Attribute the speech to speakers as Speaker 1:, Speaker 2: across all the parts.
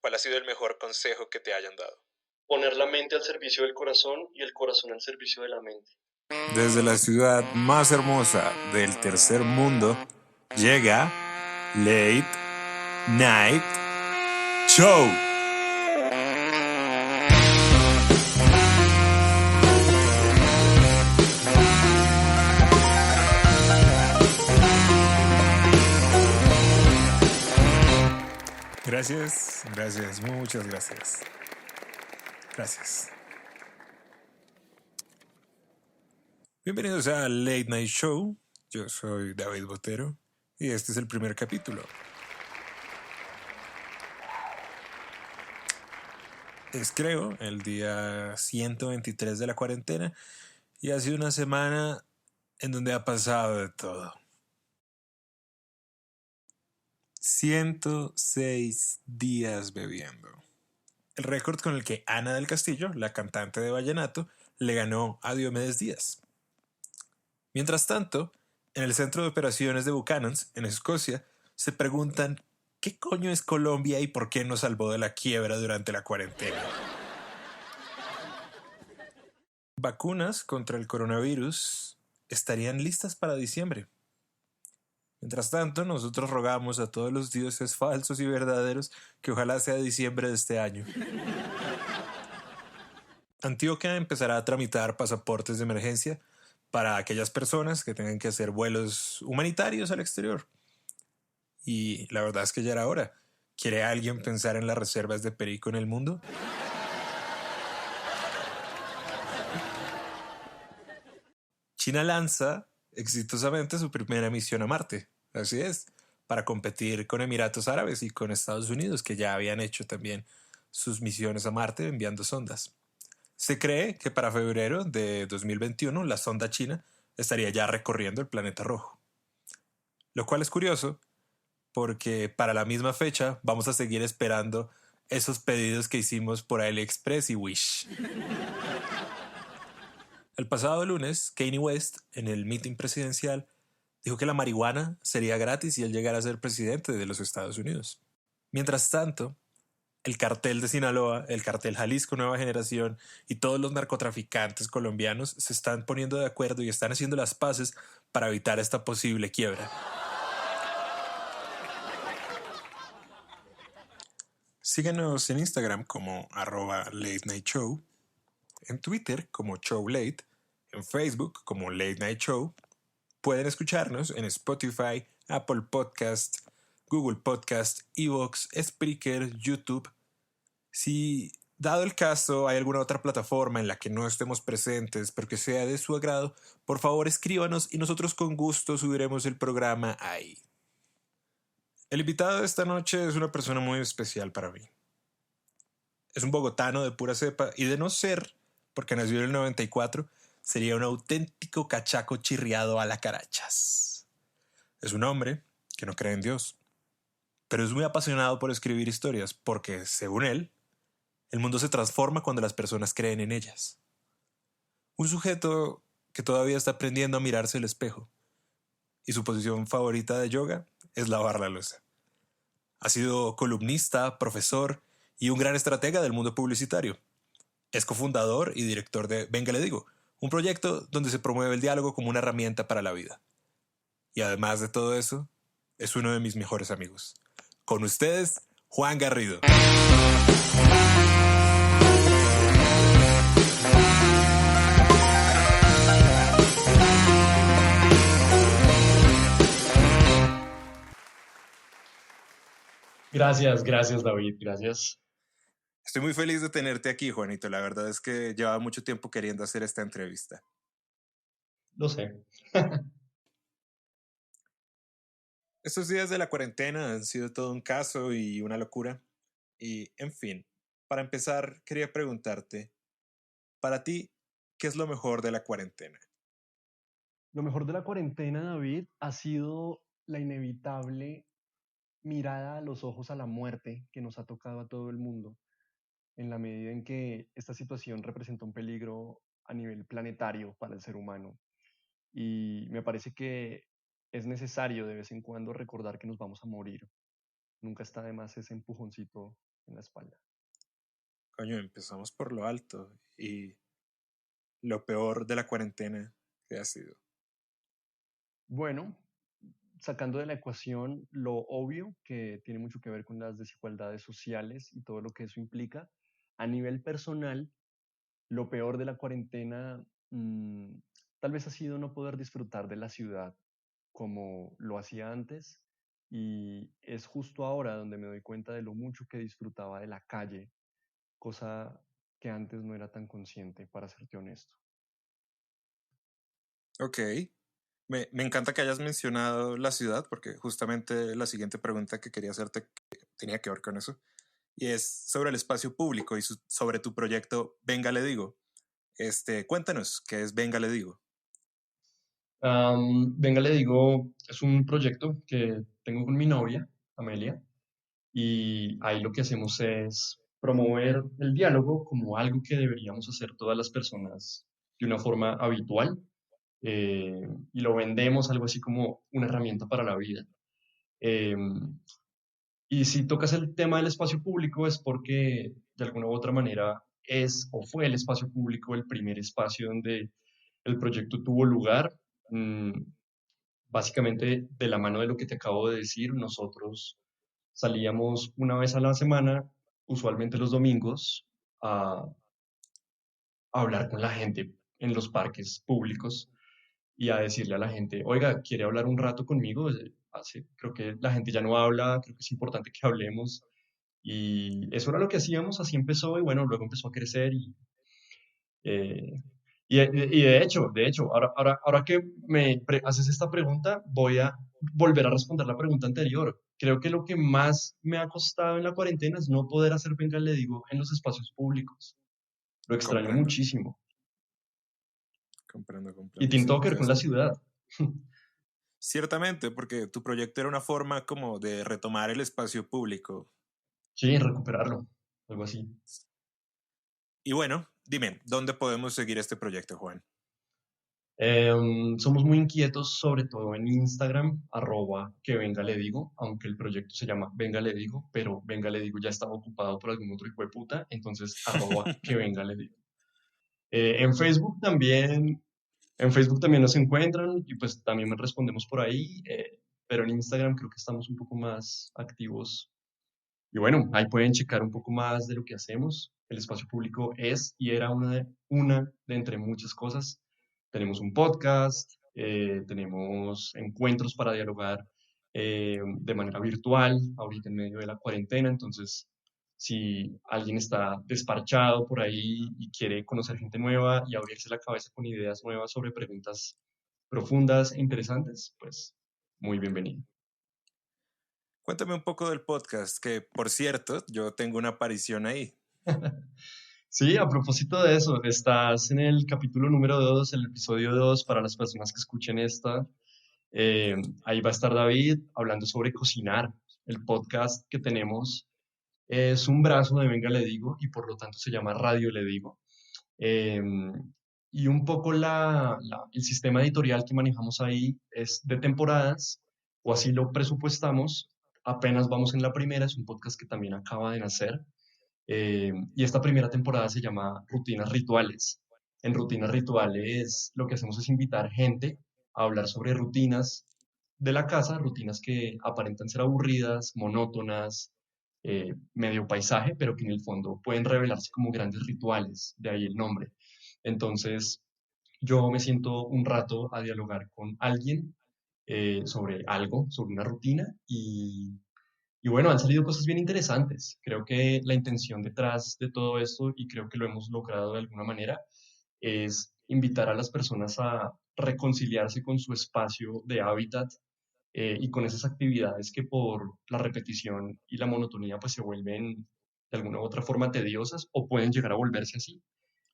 Speaker 1: ¿cuál ha sido el mejor consejo que te hayan dado?
Speaker 2: Poner la mente al servicio del corazón y el corazón al servicio de la mente.
Speaker 3: Desde la ciudad más hermosa del tercer mundo llega Late Night Show. Gracias, muchas gracias. Gracias. Bienvenidos a Late Night Show. Yo soy David Botero y este es el primer capítulo. Es creo el día 123 de la cuarentena y ha sido una semana en donde ha pasado de todo. 106 días bebiendo. El récord con el que Ana del Castillo, la cantante de vallenato, le ganó a Diomedes Díaz. Mientras tanto, en el centro de operaciones de Buchanan's, en Escocia, se preguntan ¿qué coño es Colombia y por qué nos salvó de la quiebra durante la cuarentena? Vacunas contra el coronavirus estarían listas para diciembre. Mientras tanto, nosotros rogamos a todos los dioses falsos y verdaderos que ojalá sea diciembre de este año. Antioquia empezará a tramitar pasaportes de emergencia para aquellas personas que tengan que hacer vuelos humanitarios al exterior. Y la verdad es que ya era hora. ¿Quiere alguien pensar en las reservas de perico en el mundo? China lanza exitosamente su primera misión a Marte. Así es, para competir con Emiratos Árabes y con Estados Unidos, que ya habían hecho también sus misiones a Marte enviando sondas. Se cree que para febrero de 2021 la sonda china estaría ya recorriendo el planeta rojo. Lo cual es curioso, porque para la misma fecha vamos a seguir esperando esos pedidos que hicimos por AliExpress y Wish. El pasado lunes, Kanye West, en el meeting presidencial, dijo que la marihuana sería gratis si él llegara a ser presidente de los Estados Unidos. Mientras tanto, el cartel de Sinaloa, el cartel Jalisco Nueva Generación y todos los narcotraficantes colombianos se están poniendo de acuerdo y están haciendo las paces para evitar esta posible quiebra. Síguenos en Instagram como @LateNightShow, en Twitter como ShowLate, en Facebook como Late Night Show. Pueden escucharnos en Spotify, Apple Podcast, Google Podcast, Evox, Spreaker, YouTube. Si, dado el caso, hay alguna otra plataforma en la que no estemos presentes, pero que sea de su agrado, por favor escríbanos y nosotros con gusto subiremos el programa ahí. El invitado de esta noche es una persona muy especial para mí. Es un bogotano de pura cepa y de no ser, porque nació en el 94, sería un auténtico cachaco chirriado a la carachas. Es un hombre que no cree en Dios, pero es muy apasionado por escribir historias porque, según él, el mundo se transforma cuando las personas creen en ellas. Un sujeto que todavía está aprendiendo a mirarse el espejo y su posición favorita de yoga es lavar la loza. Ha sido columnista, profesor y un gran estratega del mundo publicitario. Es cofundador y director de Venga le digo, un proyecto donde se promueve el diálogo como una herramienta para la vida. Y además de todo eso, es uno de mis mejores amigos. Con ustedes, Juan Garrido.
Speaker 2: Gracias David, gracias.
Speaker 3: Estoy muy feliz de tenerte aquí, Juanito. La verdad es que llevaba mucho tiempo queriendo hacer esta entrevista.
Speaker 2: Lo sé.
Speaker 3: Estos días de la cuarentena han sido todo un caso y una locura. Y, en fin, para empezar, quería preguntarte, para ti, ¿qué es lo mejor de la cuarentena?
Speaker 4: Lo mejor de la cuarentena, David, ha sido la inevitable mirada a los ojos a la muerte que nos ha tocado a todo el mundo, en la medida en que esta situación representa un peligro a nivel planetario para el ser humano. Y me parece que es necesario de vez en cuando recordar que nos vamos a morir. Nunca está de más ese empujoncito en la espalda.
Speaker 3: Coño, empezamos por lo alto y lo peor de la cuarentena que ha sido.
Speaker 4: Bueno, sacando de la ecuación lo obvio, que tiene mucho que ver con las desigualdades sociales y todo lo que eso implica, a nivel personal, lo peor de la cuarentena tal vez ha sido no poder disfrutar de la ciudad como lo hacía antes, y es justo ahora donde me doy cuenta de lo mucho que disfrutaba de la calle, cosa que antes no era tan consciente, para serte honesto.
Speaker 3: Ok. Me encanta que hayas mencionado la ciudad, porque justamente la siguiente pregunta que quería hacerte tenía que ver con eso. Y es sobre el espacio público y sobre tu proyecto Venga Le Digo. Cuéntanos, ¿qué es Venga Le Digo?
Speaker 2: Venga, le digo, es un proyecto que tengo con mi novia, Amelia, y ahí lo que hacemos es promover el diálogo como algo que deberíamos hacer todas las personas de una forma habitual, y lo vendemos algo así como una herramienta para la vida. Eh, y si tocas el tema del espacio público es porque de alguna u otra manera es o fue el espacio público el primer espacio donde el proyecto tuvo lugar. Mm, Básicamente, de la mano de lo que te acabo de decir, nosotros salíamos una vez a la semana, usualmente los domingos, a hablar con la gente en los parques públicos y a decirle a la gente, oiga, ¿quiere hablar un rato conmigo? Creo que la gente ya no habla, creo que es importante que hablemos. Y eso era lo que hacíamos, así empezó y bueno, luego empezó a crecer eh, y de hecho, ahora que haces esta pregunta, voy a volver a responder la pregunta anterior. Creo que lo que más me ha costado en la cuarentena es no poder hacer venga, le digo, en los espacios públicos. Lo extraño
Speaker 3: Comprendo,
Speaker 2: muchísimo. Y
Speaker 3: comprendo.
Speaker 2: tiene
Speaker 3: Sí,
Speaker 2: todo que ver con la ciudad.
Speaker 3: ciertamente, porque tu proyecto era una forma como de retomar el espacio público.
Speaker 2: Sí, recuperarlo, algo así.
Speaker 3: Y bueno, dime, ¿dónde podemos seguir este proyecto, Juan?
Speaker 2: Somos muy inquietos, sobre todo en Instagram, @que venga le digo, aunque el proyecto se llama Venga le digo, pero Venga le digo ya estaba ocupado por algún otro hijo de puta, entonces @que venga le digo. En Facebook también, en Facebook también nos encuentran y pues también respondemos por ahí, pero en Instagram creo que estamos un poco más activos. Y bueno, ahí pueden checar un poco más de lo que hacemos. El espacio público es y era una de entre muchas cosas. Tenemos un podcast, tenemos encuentros para dialogar de manera virtual, ahorita en medio de la cuarentena. Entonces, si alguien está desparchado por ahí y quiere conocer gente nueva y abrirse la cabeza con ideas nuevas sobre preguntas profundas e interesantes, pues muy bienvenido.
Speaker 3: Cuéntame un poco del podcast, que por cierto, yo tengo una aparición ahí.
Speaker 2: Sí, a propósito de eso, estás en el capítulo número 2, el episodio 2 para las personas que escuchen esta. Eh, Ahí va a estar David hablando sobre cocinar. El podcast que tenemos es un brazo de Venga Le Digo y por lo tanto se llama Radio Le Digo. Eh, y un poco el sistema editorial que manejamos ahí es de temporadas, o así lo presupuestamos. Apenas vamos en la primera, es un podcast que también acaba de nacer. Y esta primera temporada se llama Rutinas Rituales. En Rutinas Rituales lo que hacemos es invitar gente a hablar sobre rutinas de la casa, rutinas que aparentan ser aburridas, monótonas, medio paisaje, pero que en el fondo pueden revelarse como grandes rituales, de ahí el nombre. Entonces, yo me siento un rato a dialogar con alguien sobre algo, sobre una rutina y bueno, han salido cosas bien interesantes. Creo que la intención detrás de todo esto, y creo que lo hemos logrado de alguna manera, es invitar a las personas a reconciliarse con su espacio de hábitat y con esas actividades que por la repetición y la monotonía pues se vuelven de alguna u otra forma tediosas o pueden llegar a volverse así.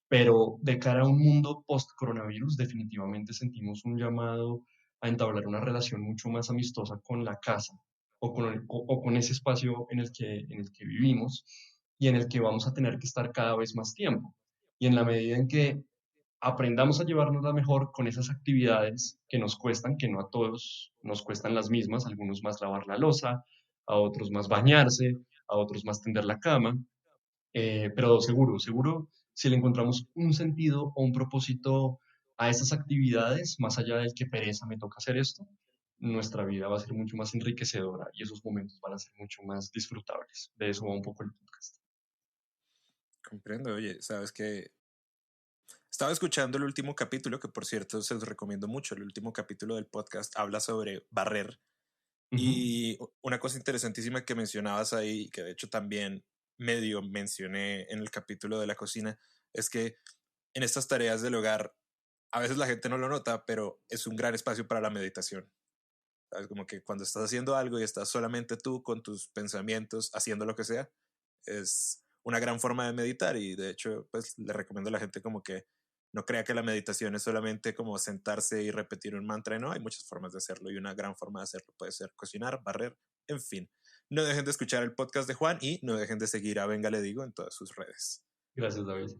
Speaker 2: Pero de cara a un mundo post-coronavirus, definitivamente sentimos un llamado a entablar una relación mucho más amistosa con la casa o con ese espacio en el que vivimos y en el que vamos a tener que estar cada vez más tiempo. Y en la medida en que aprendamos a llevárnosla mejor con esas actividades que nos cuestan, que no a todos nos cuestan las mismas, algunos más lavar la loza, a otros más bañarse, a otros más tender la cama, pero seguro, si le encontramos un sentido o un propósito a esas actividades, más allá del que pereza me toca hacer esto, nuestra vida va a ser mucho más enriquecedora y esos momentos van a ser mucho más disfrutables. De eso va un poco el podcast.
Speaker 3: Comprendo, oye, sabes que estaba escuchando el último capítulo, que por cierto se los recomiendo mucho. El último capítulo del podcast habla sobre barrer. Y una cosa interesantísima que mencionabas ahí, que de hecho también medio mencioné en el capítulo de la cocina, es que en estas tareas del hogar, a veces la gente no lo nota, pero es un gran espacio para la meditación. ¿Sabes? Como que cuando estás haciendo algo y estás solamente tú con tus pensamientos, haciendo lo que sea, es una gran forma de meditar y de hecho, pues le recomiendo a la gente como que no crea que la meditación es solamente como sentarse y repetir un mantra, no, hay muchas formas de hacerlo y una gran forma de hacerlo puede ser cocinar, barrer, en fin. No dejen de escuchar el podcast de Juan y no dejen de seguir a Venga Le Digo en todas sus redes.
Speaker 2: Gracias, David.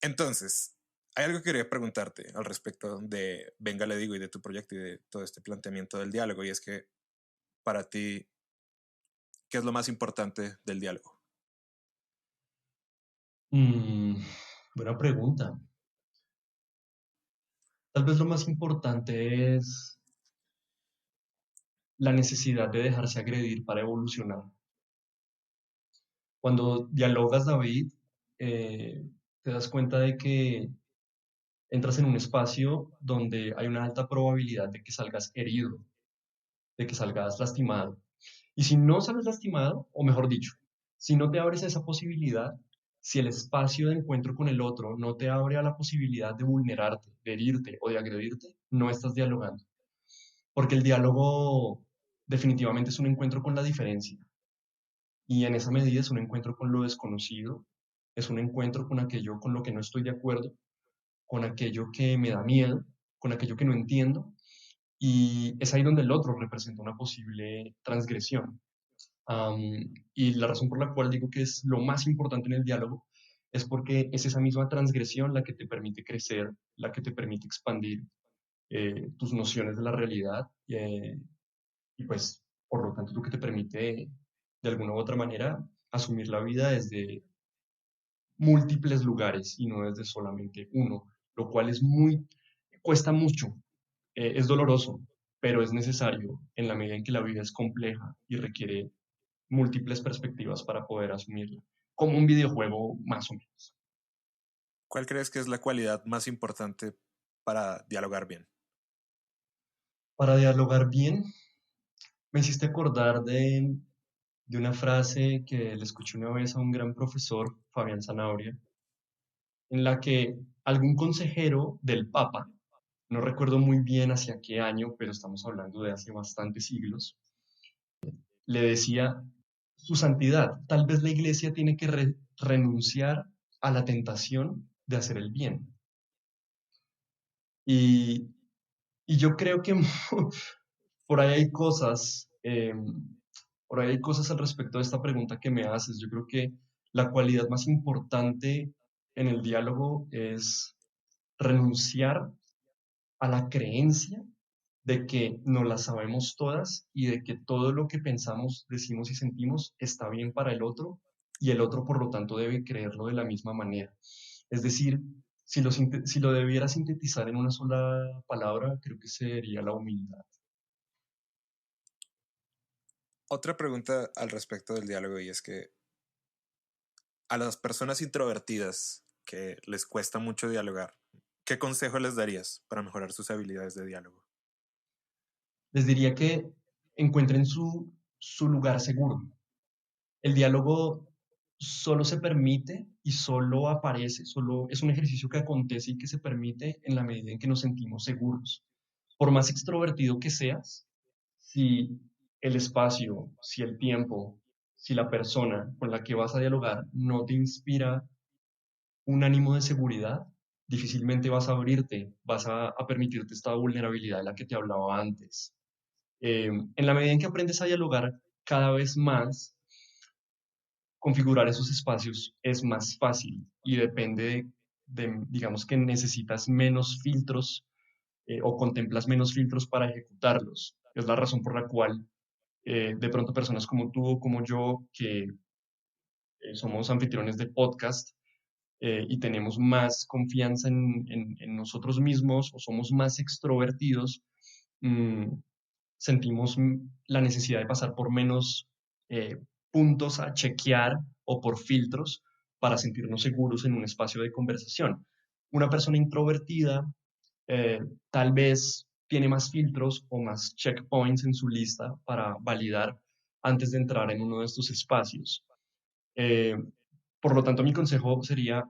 Speaker 3: Entonces, hay algo que quería preguntarte al respecto de Venga Le Digo y de tu proyecto y de todo este planteamiento del diálogo, y es que para ti, ¿qué es lo más importante del diálogo?
Speaker 2: Buena pregunta. Tal vez lo más importante es la necesidad de dejarse agredir para evolucionar. Cuando dialogas, David, te das cuenta de que entras en un espacio donde hay una alta probabilidad de que salgas herido, de que salgas lastimado. Y si no sales lastimado, o mejor dicho, si no te abres a esa posibilidad, si el espacio de encuentro con el otro no te abre a la posibilidad de vulnerarte, de herirte o de agredirte, no estás dialogando. Porque el diálogo definitivamente es un encuentro con la diferencia. Y en esa medida es un encuentro con lo desconocido, es un encuentro con aquello con lo que no estoy de acuerdo, con aquello que me da miedo, con aquello que no entiendo. Y es ahí donde el otro representa una posible transgresión. Y la razón por la cual digo que es lo más importante en el diálogo es porque es esa misma transgresión la que te permite crecer, la que te permite expandir tus nociones de la realidad y pues por lo tanto lo que te permite de alguna u otra manera asumir la vida desde múltiples lugares y no desde solamente uno, lo cual cuesta mucho, es doloroso, pero es necesario en la medida en que la vida es compleja y requiere múltiples perspectivas para poder asumirla, como un videojuego más o menos.
Speaker 3: ¿Cuál crees que es la cualidad más importante para dialogar bien?
Speaker 2: Para dialogar bien, me hiciste acordar de una frase que le escuché una vez a un gran profesor, Fabián Zanabria, en la que algún consejero del Papa, no recuerdo muy bien hacia qué año, pero estamos hablando de hace bastantes siglos, le decía, Su Santidad, tal vez la Iglesia tiene que renunciar a la tentación de hacer el bien. Y, y yo creo que por ahí hay cosas, por ahí hay cosas al respecto de esta pregunta que me haces. Yo creo que la cualidad más importante en el diálogo es renunciar a la creencia de que no las sabemos todas y de que todo lo que pensamos, decimos y sentimos está bien para el otro y el otro por lo tanto debe creerlo de la misma manera. Es decir, si lo debiera sintetizar en una sola palabra, creo que sería la humildad.
Speaker 3: Otra pregunta al respecto del diálogo, y es que a las personas introvertidas que les cuesta mucho dialogar, ¿qué consejo les darías para mejorar sus habilidades de diálogo?
Speaker 2: Les diría que encuentren su lugar seguro. El diálogo solo se permite y solo aparece, solo es un ejercicio que acontece y que se permite en la medida en que nos sentimos seguros. Por más extrovertido que seas, si el espacio, si el tiempo, si la persona con la que vas a dialogar no te inspira un ánimo de seguridad, difícilmente vas a abrirte, vas a permitirte esta vulnerabilidad de la que te hablaba antes. En la medida en que aprendes a dialogar cada vez más, configurar esos espacios es más fácil y depende digamos que necesitas menos filtros o contemplas menos filtros para ejecutarlos. Es la razón por la cual de pronto personas como tú o como yo, que somos anfitriones de podcast y tenemos más confianza en nosotros mismos o somos más extrovertidos, mm, sentimos la necesidad de pasar por menos puntos a chequear o por filtros para sentirnos seguros en un espacio de conversación. Una persona introvertida eh, tal vez tiene más filtros o más checkpoints en su lista para validar antes de entrar en uno de estos espacios. Eh, por lo tanto, mi consejo sería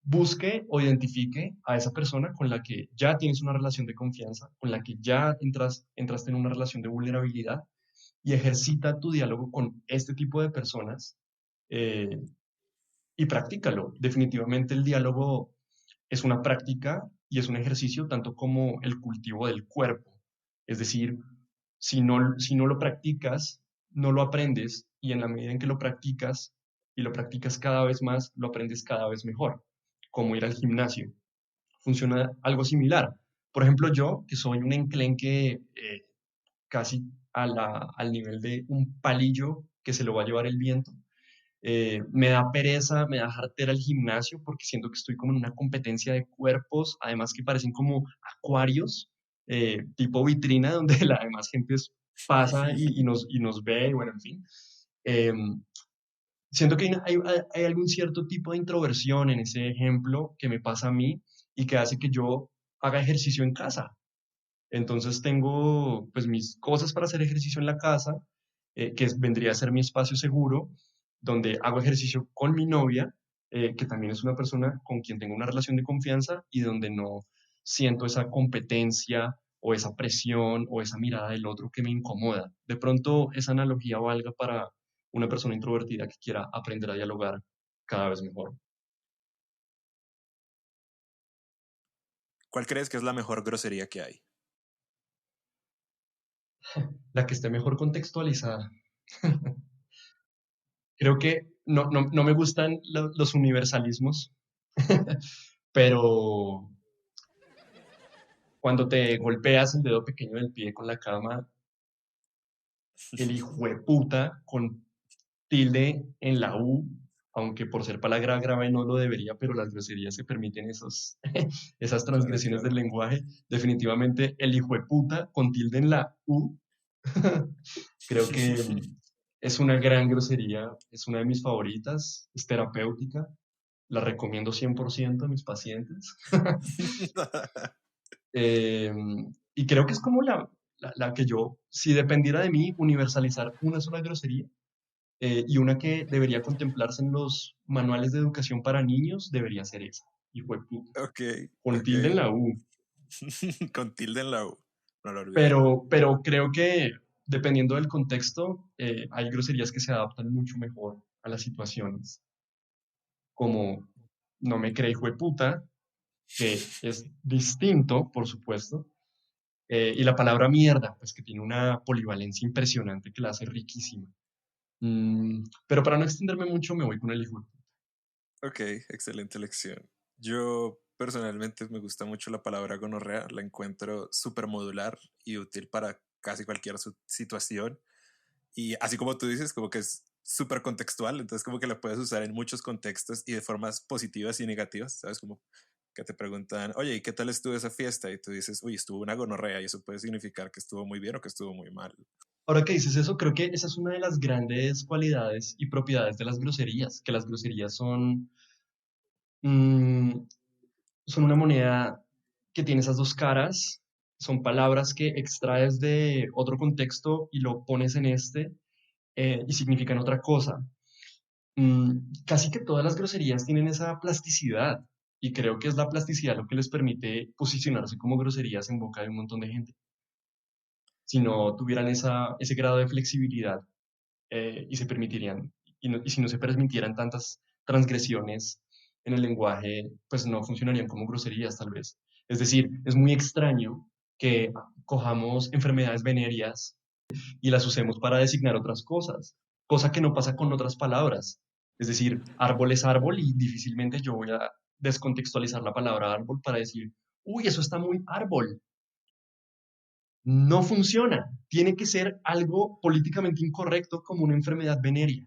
Speaker 2: busque o identifique a esa persona con la que ya tienes una relación de confianza, con la que ya entraste en una relación de vulnerabilidad y ejercita tu diálogo con este tipo de personas eh, y practícalo. Definitivamente el diálogo es una práctica y es un ejercicio tanto como el cultivo del cuerpo. Es decir, si no lo practicas, no lo aprendes y en la medida en que lo practicas y lo practicas cada vez más, lo aprendes cada vez mejor, como ir al gimnasio. Funciona algo similar. Por ejemplo, yo, que soy un enclenque casi al nivel de un palillo que se lo va a llevar el viento, me da pereza, me da jartera el gimnasio porque siento que estoy como en una competencia de cuerpos, además que parecen como acuarios, tipo vitrina, donde la demás gente pasa y nos ve, y bueno, en fin. Em, Siento que hay algún cierto tipo de introversión en ese ejemplo que me pasa a mí y que hace que yo haga ejercicio en casa. Entonces tengo pues mis cosas para hacer ejercicio en la casa, vendría a ser mi espacio seguro, donde hago ejercicio con mi novia, que también es una persona con quien tengo una relación de confianza y donde no siento esa competencia o esa presión o esa mirada del otro que me incomoda. De pronto esa analogía valga para una persona introvertida que quiera aprender a dialogar cada vez mejor.
Speaker 3: ¿Cuál crees que es la mejor grosería que hay?
Speaker 2: La que esté mejor contextualizada. Creo que no me gustan los universalismos, pero cuando te golpeas el dedo pequeño del pie con la cama, el hijo de puta con tilde en la U, aunque por ser palabra grave no lo debería, pero las groserías se permiten esas
Speaker 3: Claro,
Speaker 2: transgresiones del
Speaker 3: claro.
Speaker 2: lenguaje. Definitivamente el hijo de puta con tilde en la U, creo que es una gran grosería, es una de mis favoritas, es terapéutica, la recomiendo 100% a mis pacientes. Eh, y creo que es como la que yo, si dependiera de mí, universalizar una sola grosería y una que debería contemplarse en los manuales de educación para niños, debería ser esa. Hijo de puta.
Speaker 3: Ok,
Speaker 2: Con
Speaker 3: ok.
Speaker 2: tilde en la U.
Speaker 3: Con tilde en la U. No lo olvidaré.
Speaker 2: Pero creo que dependiendo del contexto, hay groserías que se adaptan mucho mejor a las situaciones. Como no me cree hijo de puta, que es distinto, por supuesto. Y la palabra mierda, pues que tiene una polivalencia impresionante que la hace riquísima. Pero para no extenderme mucho, me voy con el hijo.
Speaker 3: Ok, excelente elección. Yo personalmente me gusta mucho la palabra gonorrea, la encuentro súper modular y útil para casi cualquier situación. Y así como tú dices, como que es súper contextual, entonces como que la puedes usar en muchos contextos y de formas positivas y negativas, ¿sabes? Como que te preguntan, oye, ¿y qué tal estuvo esa fiesta? Y tú dices, uy, estuvo una gonorrea y eso puede significar que estuvo muy bien o que estuvo muy mal.
Speaker 2: Ahora que dices eso, creo que esa es una de las grandes cualidades y propiedades de las groserías, que las groserías mm, son una moneda que tiene esas dos caras, son palabras que extraes de otro contexto y lo pones en este y significan otra cosa. Casi que todas las groserías tienen esa plasticidad y creo que es la plasticidad lo que les permite posicionarse como groserías en boca de un montón de gente. Si no tuvieran ese grado de flexibilidad y se permitirían, y si no se permitieran tantas transgresiones en el lenguaje, pues no funcionarían como groserías tal vez. Es decir, es muy extraño que cojamos enfermedades venéreas y las usemos para designar otras cosas, cosa que no pasa con otras palabras. Es decir, árbol es árbol y difícilmente yo voy a descontextualizar la palabra árbol para decir, uy, eso está muy árbol. No funciona. Tiene que ser algo políticamente incorrecto como una enfermedad venérea.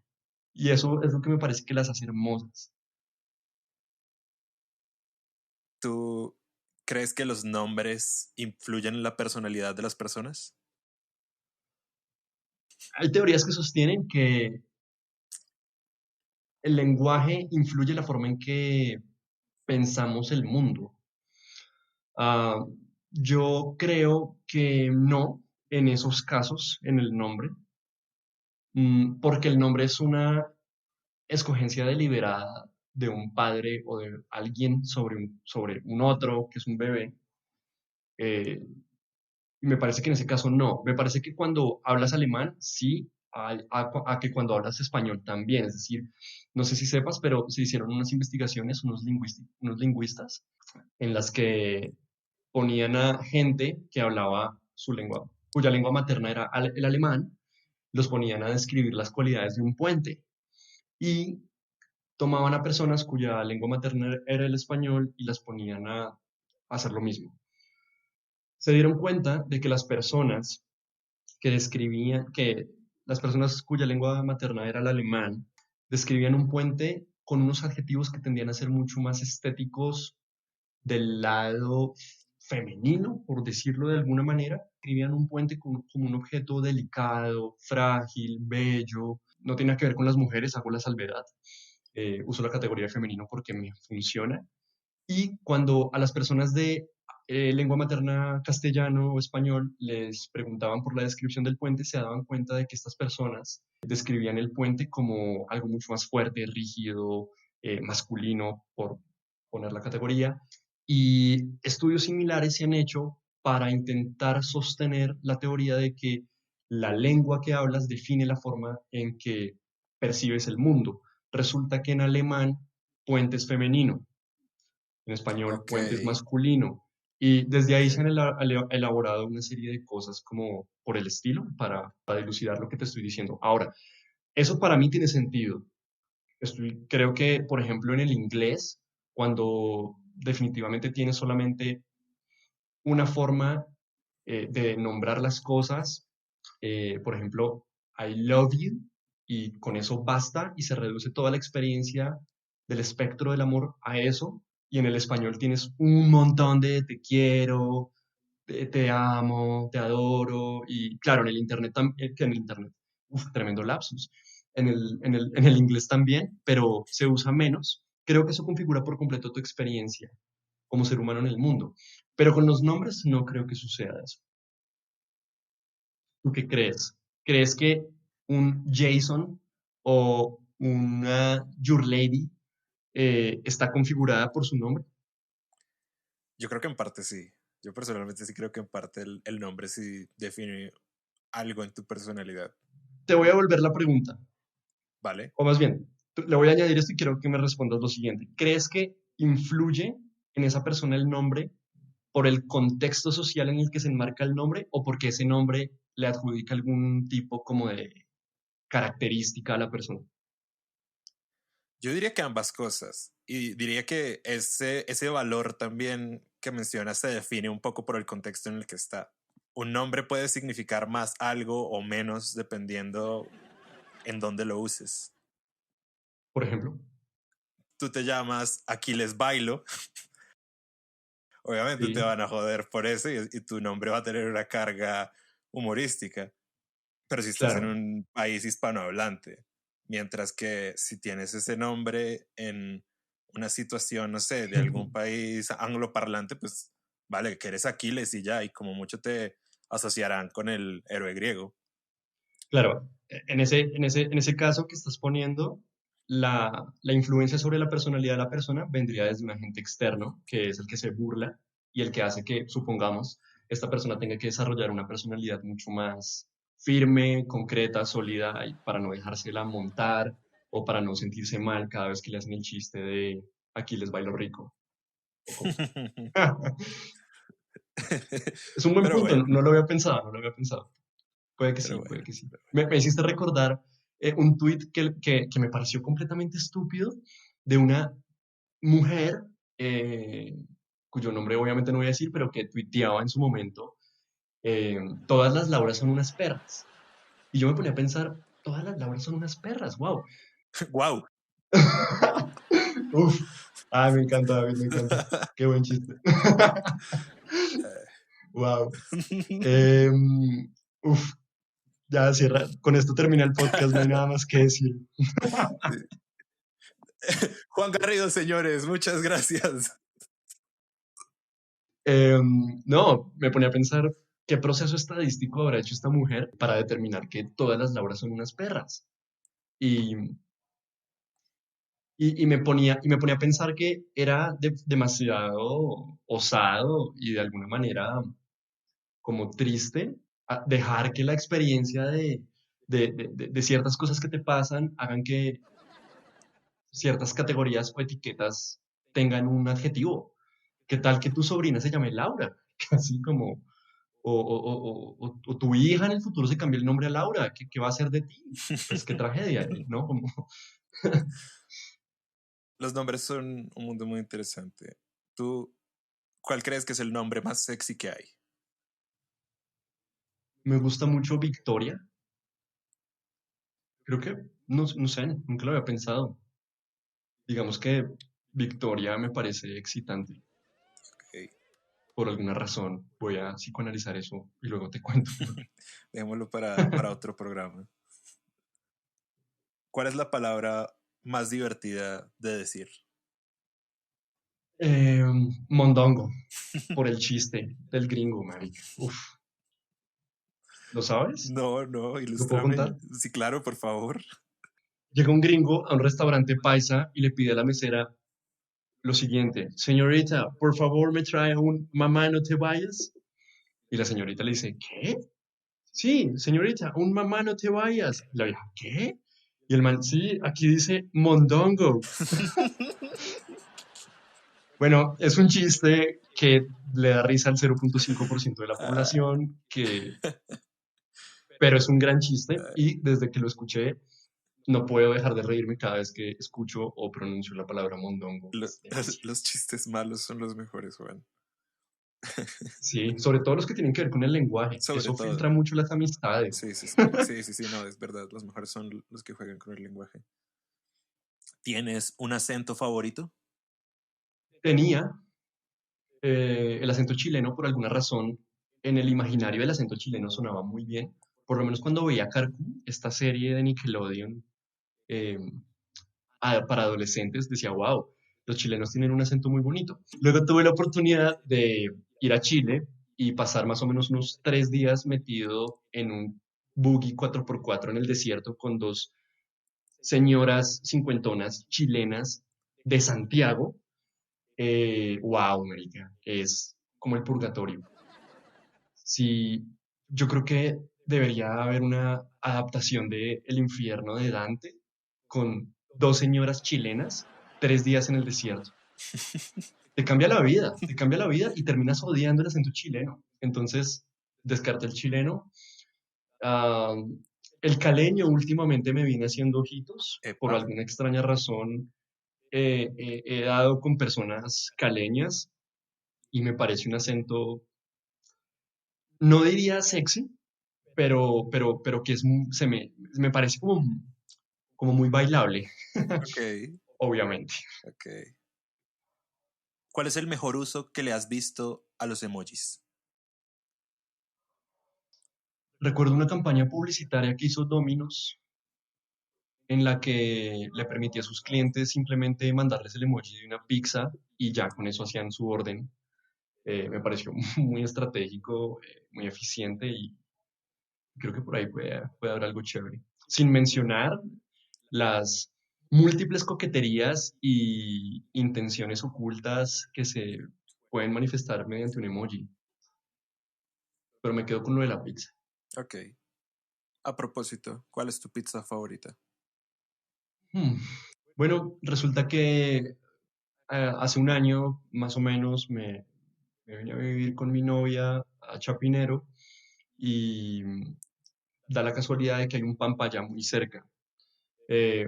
Speaker 2: Y eso es lo que me parece que las hace hermosas.
Speaker 3: ¿Tú crees que los nombres influyen en la personalidad de las personas?
Speaker 2: Hay teorías que sostienen que el lenguaje influye en la forma en que pensamos el mundo. Ah, yo creo que no en esos casos, en el nombre, porque el nombre es una escogencia deliberada de un padre o de alguien sobre un otro, que es un bebé. eh, y me parece que en ese caso no. Me parece que cuando hablas alemán, sí, a que cuando hablas español también. Es decir, no sé si sepas, pero se hicieron unas investigaciones, unos lingüistas, en las que ponían a gente que hablaba su lengua, cuya lengua materna era el alemán, los ponían a describir las cualidades de un puente y tomaban a personas cuya lengua materna era el español y las ponían a hacer lo mismo. Se dieron cuenta de que que las personas cuya lengua materna era el alemán, describían un puente con unos adjetivos que tendían a ser mucho más estéticos del lado femenino, por decirlo de alguna manera. Escribían un puente como un objeto delicado, frágil, bello. No tiene que ver con las mujeres, hago la salvedad. Uso la categoría femenino porque me funciona. Y cuando a las personas de lengua materna castellano o español les preguntaban por la descripción del puente, se daban cuenta de que estas personas describían el puente como algo mucho más fuerte, rígido, masculino, por poner la categoría. Y estudios similares se han hecho para intentar sostener la teoría de que la lengua que hablas define la forma en que percibes el mundo. Resulta que en alemán puente es femenino, en español
Speaker 3: Ok,
Speaker 2: puente es masculino. Y desde ahí
Speaker 3: ok.
Speaker 2: se han elaborado una serie de cosas como por el estilo para dilucidar lo que te estoy diciendo. Ahora, eso para mí tiene sentido. Creo que, por ejemplo, en el inglés, cuando definitivamente tienes solamente una forma de nombrar las cosas, por ejemplo, I love you, y con eso basta y se reduce toda la experiencia del espectro del amor a eso, y en el español tienes un montón de te quiero, te amo, te adoro, y claro, en el internet también, que en el internet, uf, tremendo lapsus, en el inglés también, pero se usa menos. Creo que eso configura por completo tu experiencia como ser humano en el mundo. Pero con los nombres no creo que suceda eso. ¿Tú qué crees? ¿Crees que un Jason o una Your Lady está configurada por su nombre?
Speaker 3: Yo creo que en parte sí. Yo personalmente sí creo que en parte el nombre sí define algo en tu personalidad.
Speaker 2: Te voy a volver la pregunta,
Speaker 3: ¿Vale?
Speaker 2: o más bien, le voy a añadir esto y quiero que me respondas lo siguiente. ¿Crees que influye en esa persona el nombre por el contexto social en el que se enmarca el nombre o porque ese nombre le adjudica algún tipo como de característica a la persona?
Speaker 3: Yo diría que ambas cosas. Y diría que ese valor también que mencionas se define un poco por el contexto en el que está. Un nombre puede significar más algo o menos dependiendo en dónde lo uses.
Speaker 2: Por ejemplo.
Speaker 3: Tú te llamas Aquiles Bailo, obviamente te
Speaker 2: Sí,
Speaker 3: van a joder por eso y tu nombre va a tener una carga humorística. Pero si estás en
Speaker 2: claro.
Speaker 3: un país hispanohablante, mientras que si tienes ese nombre en una situación, no sé, de algún país angloparlante, pues vale, que eres Aquiles y ya, y como mucho te asociarán con el héroe griego.
Speaker 2: Claro, en ese caso que estás poniendo, la influencia sobre la personalidad de la persona vendría desde un agente externo, que es el que se burla y el que hace que, supongamos, esta persona tenga que desarrollar una personalidad mucho más firme, concreta, sólida, y para no dejársela montar o para no sentirse mal cada vez que le hacen el chiste de aquí les bailo rico. O como- Es un buen
Speaker 3: Pero
Speaker 2: punto,
Speaker 3: bueno,
Speaker 2: no lo había pensado, no lo había pensado. Puede que
Speaker 3: pero
Speaker 2: sí,
Speaker 3: bueno.
Speaker 2: puede que sí. Me hiciste recordar un tuit que me pareció completamente estúpido de una mujer cuyo nombre obviamente no voy a decir, pero que tuiteaba en su momento todas las Lauras son unas perras. Y yo me ponía a pensar, todas las Lauras son unas perras, wow.
Speaker 3: ¡Wow!
Speaker 2: Uf, me encanta, David, me encanta. Qué buen chiste. Wow. Uf, ya cierra. Con esto termina el podcast, no hay nada más que decir.
Speaker 3: Juan Garrido, señores, muchas gracias.
Speaker 2: No, me ponía a pensar qué proceso estadístico habrá hecho esta mujer para determinar que todas las Lauras son unas perras. Y, y me ponía a pensar que era demasiado osado y de alguna manera como triste dejar que la experiencia de ciertas cosas que te pasan hagan que ciertas categorías o etiquetas tengan un adjetivo. ¿Qué tal que tu sobrina se llame Laura? Así como, o tu hija en el futuro se cambie el nombre a Laura, ¿qué va a ser de ti? Pues qué tragedia, ¿no? Como,
Speaker 3: Los nombres son un mundo muy interesante. ¿Tú cuál crees que es el nombre más sexy que hay?
Speaker 2: me gusta mucho Victoria. Creo que, no sé, nunca lo había pensado. Digamos que Victoria me parece excitante.
Speaker 3: Okay.
Speaker 2: Por alguna razón. Voy a psicoanalizar eso y luego te cuento.
Speaker 3: Dejémoslo para otro programa. ¿Cuál es la palabra más divertida de decir?
Speaker 2: Mondongo, por el chiste del gringo, marica. Uf, ¿lo sabes?
Speaker 3: No, no,
Speaker 2: ¿Lo puedo
Speaker 3: ilústrame.
Speaker 2: contar?
Speaker 3: Sí, claro, por favor.
Speaker 2: Llega un gringo a un restaurante paisa y le pide a la mesera lo siguiente: señorita, por favor me trae un mamá no te vayas. Y la señorita le dice, ¿qué? Sí, señorita, un mamá no te vayas. Y la vieja, ¿qué? Y el man, sí, aquí dice mondongo. Bueno, es un chiste que le da risa al 0.5% de la población, pero es un gran chiste y desde que lo escuché no puedo dejar de reírme cada vez que escucho o pronuncio la palabra mondongo. Es demasiado.
Speaker 3: Los chistes malos son los mejores, Juan.
Speaker 2: Sí, sobre todo los que tienen que ver con el lenguaje.
Speaker 3: Sobre
Speaker 2: Eso
Speaker 3: todo.
Speaker 2: filtra mucho las amistades.
Speaker 3: Sí, sí, sí, sí, sí, no, es verdad. Los mejores son los que juegan con el lenguaje. ¿Tienes un acento favorito?
Speaker 2: Tenía el acento chileno por alguna razón. En el imaginario el acento chileno sonaba muy bien. Por lo menos cuando veía Carcú, esta serie de Nickelodeon, eh, para adolescentes, decía, wow, los chilenos tienen un acento muy bonito. Luego tuve la oportunidad de ir a Chile y pasar más o menos unos 3 días metido en un buggy 4x4 en el desierto con dos señoras cincuentonas chilenas de Santiago. Wow, marica, es como el purgatorio. Sí, yo creo que debería haber una adaptación de El infierno de Dante con dos señoras chilenas, 3 días en el desierto. Te cambia la vida y terminas odiando el acento chileno. Entonces, descarta el chileno. Ah, el caleño últimamente me viene haciendo ojitos. Por
Speaker 3: Epa.
Speaker 2: alguna extraña razón, he dado con personas caleñas y me parece un acento, no diría sexy, pero que me parece como muy bailable,
Speaker 3: Ok,
Speaker 2: obviamente.
Speaker 3: ok. ¿Cuál es el mejor uso que le has visto a los emojis?
Speaker 2: Recuerdo una campaña publicitaria que hizo Domino's en la que le permitía a sus clientes simplemente mandarles el emoji de una pizza y ya con eso hacían su orden. Me pareció muy estratégico, muy eficiente y creo que por ahí puede haber algo chévere. Sin mencionar las múltiples coqueterías y intenciones ocultas que se pueden manifestar mediante un emoji. Pero me quedo con lo de la pizza.
Speaker 3: Ok. A propósito, ¿cuál es tu pizza favorita?
Speaker 2: Hmm. Bueno, resulta que hace un año más o menos me vine a vivir con mi novia a Chapinero y da la casualidad de que hay un Pampaya muy cerca.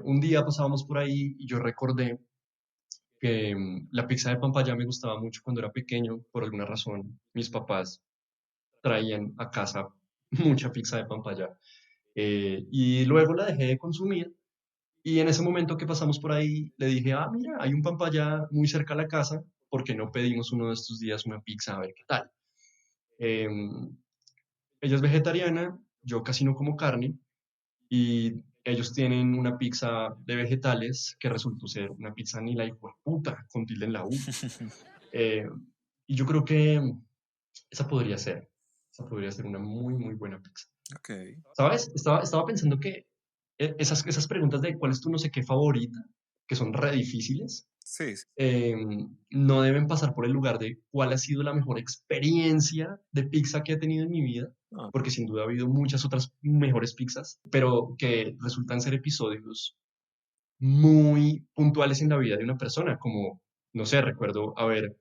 Speaker 2: Un día pasábamos por ahí y yo recordé que la pizza de Pampaya me gustaba mucho cuando era pequeño, por alguna razón mis papás traían a casa mucha pizza de Pampaya. Y luego la dejé de consumir y en ese momento que pasamos por ahí le dije, ah, mira, hay un Pampaya muy cerca a la casa, ¿por qué no pedimos uno de estos días una pizza a ver qué tal? Em, Ella es vegetariana, yo casi no como carne y ellos tienen una pizza de vegetales que resultó ser una pizza ni la hijo de puta, con tilde en la U. Eh, y yo creo que esa podría ser, esa podría ser una muy, muy buena pizza.
Speaker 3: Ok.
Speaker 2: ¿Sabes? Estaba pensando que esas preguntas de cuál es tu no sé qué favorita, que son re difíciles,
Speaker 3: Sí, sí.
Speaker 2: eh, no deben pasar por el lugar de cuál ha sido la mejor experiencia de pizza que he tenido en mi vida,
Speaker 3: Ah,
Speaker 2: porque sin duda ha habido muchas otras mejores pizzas, pero que resultan ser episodios muy puntuales en la vida de una persona, como, no sé, recuerdo haber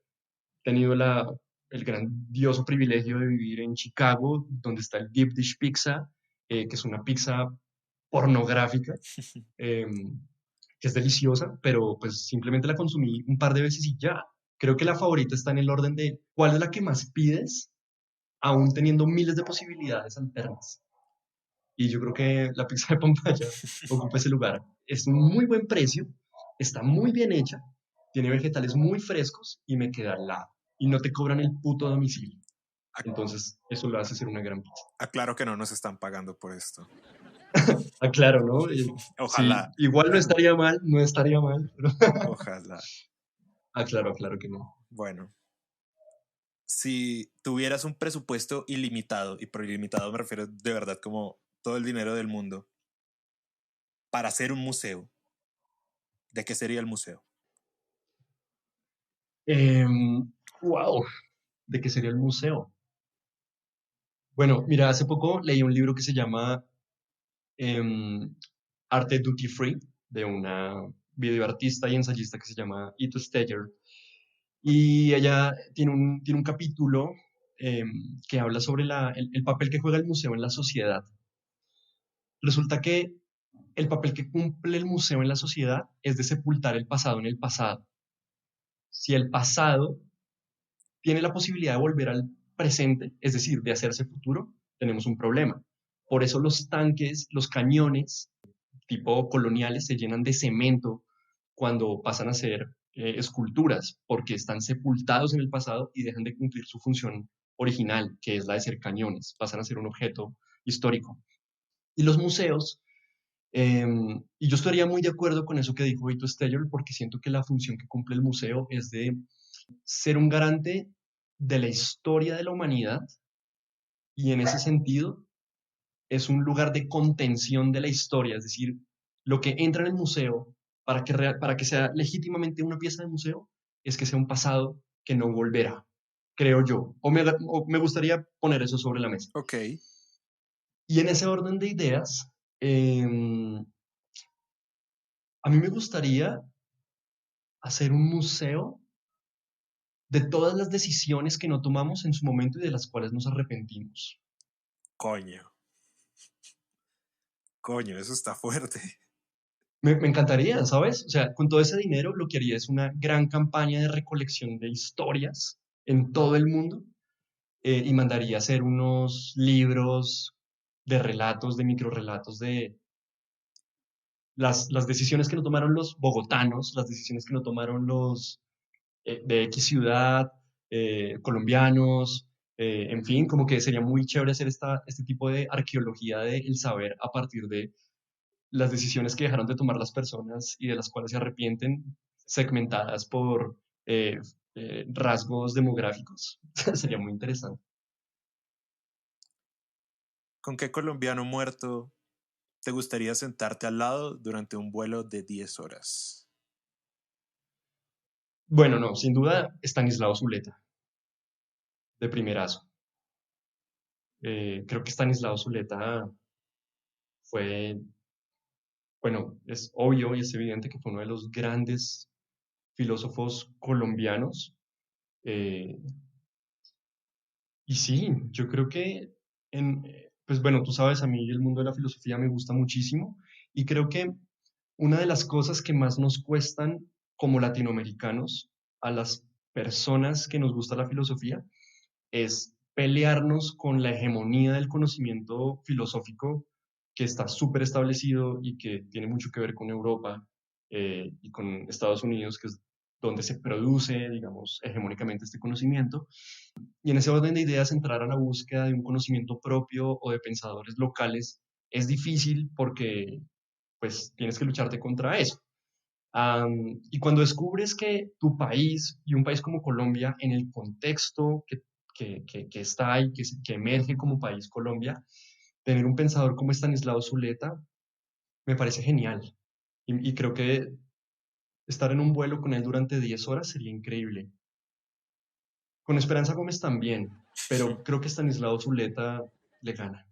Speaker 2: tenido el grandioso privilegio de vivir en Chicago, donde está el Deep Dish Pizza, que es una pizza pornográfica, eh, que es deliciosa, pero pues simplemente la consumí un par de veces y ya. Creo que la favorita está en el orden de cuál es la que más pides, aún teniendo miles de posibilidades alternas. Y yo creo que la pizza de Pampaya ocupa ese lugar. Es un muy buen precio, está muy bien hecha, tiene vegetales muy frescos y me queda al lado. Y no te cobran el puto domicilio.
Speaker 3: ac-
Speaker 2: Entonces, eso lo hace ser una gran pizza.
Speaker 3: aclaro que no nos están pagando por esto.
Speaker 2: Ah, claro, ¿no? Sí,
Speaker 3: Ojalá,
Speaker 2: igual no estaría mal, no estaría mal, pero
Speaker 3: ojalá.
Speaker 2: claro que no.
Speaker 3: Bueno, si tuvieras un presupuesto ilimitado, y por ilimitado me refiero de verdad como todo el dinero del mundo, para hacer un museo, ¿de qué sería el museo?
Speaker 2: Wow, ¿de qué sería el museo? Bueno, mira, hace poco leí un libro que se llama em, Arte Duty Free, de una videoartista y ensayista que se llama Ito Steyer. Y ella tiene un capítulo que habla sobre el papel que juega el museo en la sociedad. Resulta que el papel que cumple el museo en la sociedad es de sepultar el pasado en el pasado. Si el pasado tiene la posibilidad de volver al presente, es decir, de hacerse futuro, tenemos un problema. Por eso los tanques, los cañones tipo coloniales se llenan de cemento cuando pasan a ser esculturas, porque están sepultados en el pasado y dejan de cumplir su función original, que es la de ser cañones, pasan a ser un objeto histórico. Y los museos, y yo estaría muy de acuerdo con eso que dijo Vito Steyer, porque siento que la función que cumple el museo es de ser un garante de la historia de la humanidad y en ese sentido es un lugar de contención de la historia, es decir, lo que entra en el museo para que sea legítimamente una pieza de museo es que sea un pasado que no volverá, creo yo, o me gustaría poner eso sobre la mesa.
Speaker 3: Ok,
Speaker 2: Y en ese orden de ideas, a mí me gustaría hacer un museo de todas las decisiones que no tomamos en su momento y de las cuales nos arrepentimos.
Speaker 3: coño, coño, eso está fuerte.
Speaker 2: Me encantaría, ¿sabes? O sea, con todo ese dinero lo que haría es una gran campaña de recolección de historias en todo el mundo y mandaría a hacer unos libros de relatos, de microrelatos de las decisiones que no tomaron los bogotanos, las decisiones que no tomaron los de X ciudad, colombianos, en fin, como que sería muy chévere hacer este tipo de arqueología del saber a partir de las decisiones que dejaron de tomar las personas y de las cuales se arrepienten, segmentadas por rasgos demográficos. Sería muy interesante.
Speaker 3: ¿Con qué colombiano muerto te gustaría sentarte al lado durante un vuelo de 10 horas?
Speaker 2: Bueno, no, sin duda, Estanislao Zuleta, de primerazo. Creo que Estanislao Zuleta fue, bueno, es obvio y es evidente que fue uno de los grandes filósofos colombianos. eh, y sí, yo creo que, pues bueno, tú sabes, a mí el mundo de la filosofía me gusta muchísimo y creo que una de las cosas que más nos cuestan como latinoamericanos a las personas que nos gusta la filosofía es pelearnos con la hegemonía del conocimiento filosófico que está súper establecido y que tiene mucho que ver con Europa y con Estados Unidos, que es donde se produce, digamos, hegemónicamente este conocimiento. Y en ese orden de ideas, entrar a la búsqueda de un conocimiento propio o de pensadores locales es difícil porque pues tienes que lucharte contra eso. Y cuando descubres que tu país y un país como Colombia, en el contexto que está ahí, que emerge como país Colombia, tener un pensador como Estanislao Zuleta me parece genial. Y creo que estar en un vuelo con él durante 10 horas sería increíble. Con Esperanza Gómez también, pero creo que Estanislao Zuleta le gana.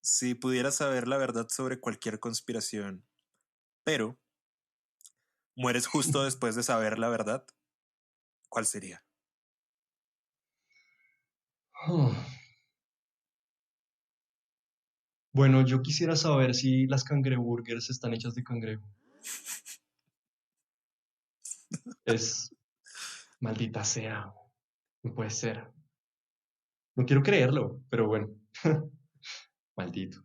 Speaker 3: Si pudieras saber la verdad sobre cualquier conspiración, pero mueres justo después de saber la verdad, ¿cuál sería?
Speaker 2: Bueno, yo quisiera saber si las cangreburgers están hechas de cangrejo. Es maldita sea, no puede ser. No quiero creerlo, pero bueno, maldito.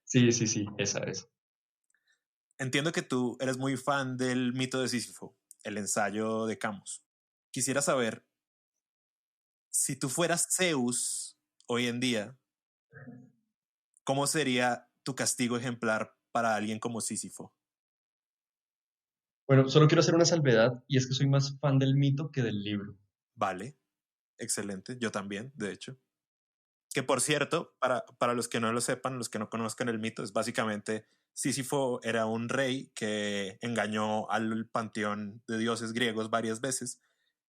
Speaker 2: Sí, sí, sí, esa es.
Speaker 3: Entiendo que tú eres muy fan del mito de Sísifo, el ensayo de Camus. Quisiera saber, si tú fueras Zeus hoy en día, ¿cómo sería tu castigo ejemplar para alguien como Sísifo?
Speaker 2: Bueno, solo quiero hacer una salvedad y es que soy más fan del mito que del libro.
Speaker 3: Vale, excelente, yo también, de hecho. Que por cierto, para los que no lo sepan, los que no conozcan el mito, es básicamente Sísifo era un rey que engañó al panteón de dioses griegos varias veces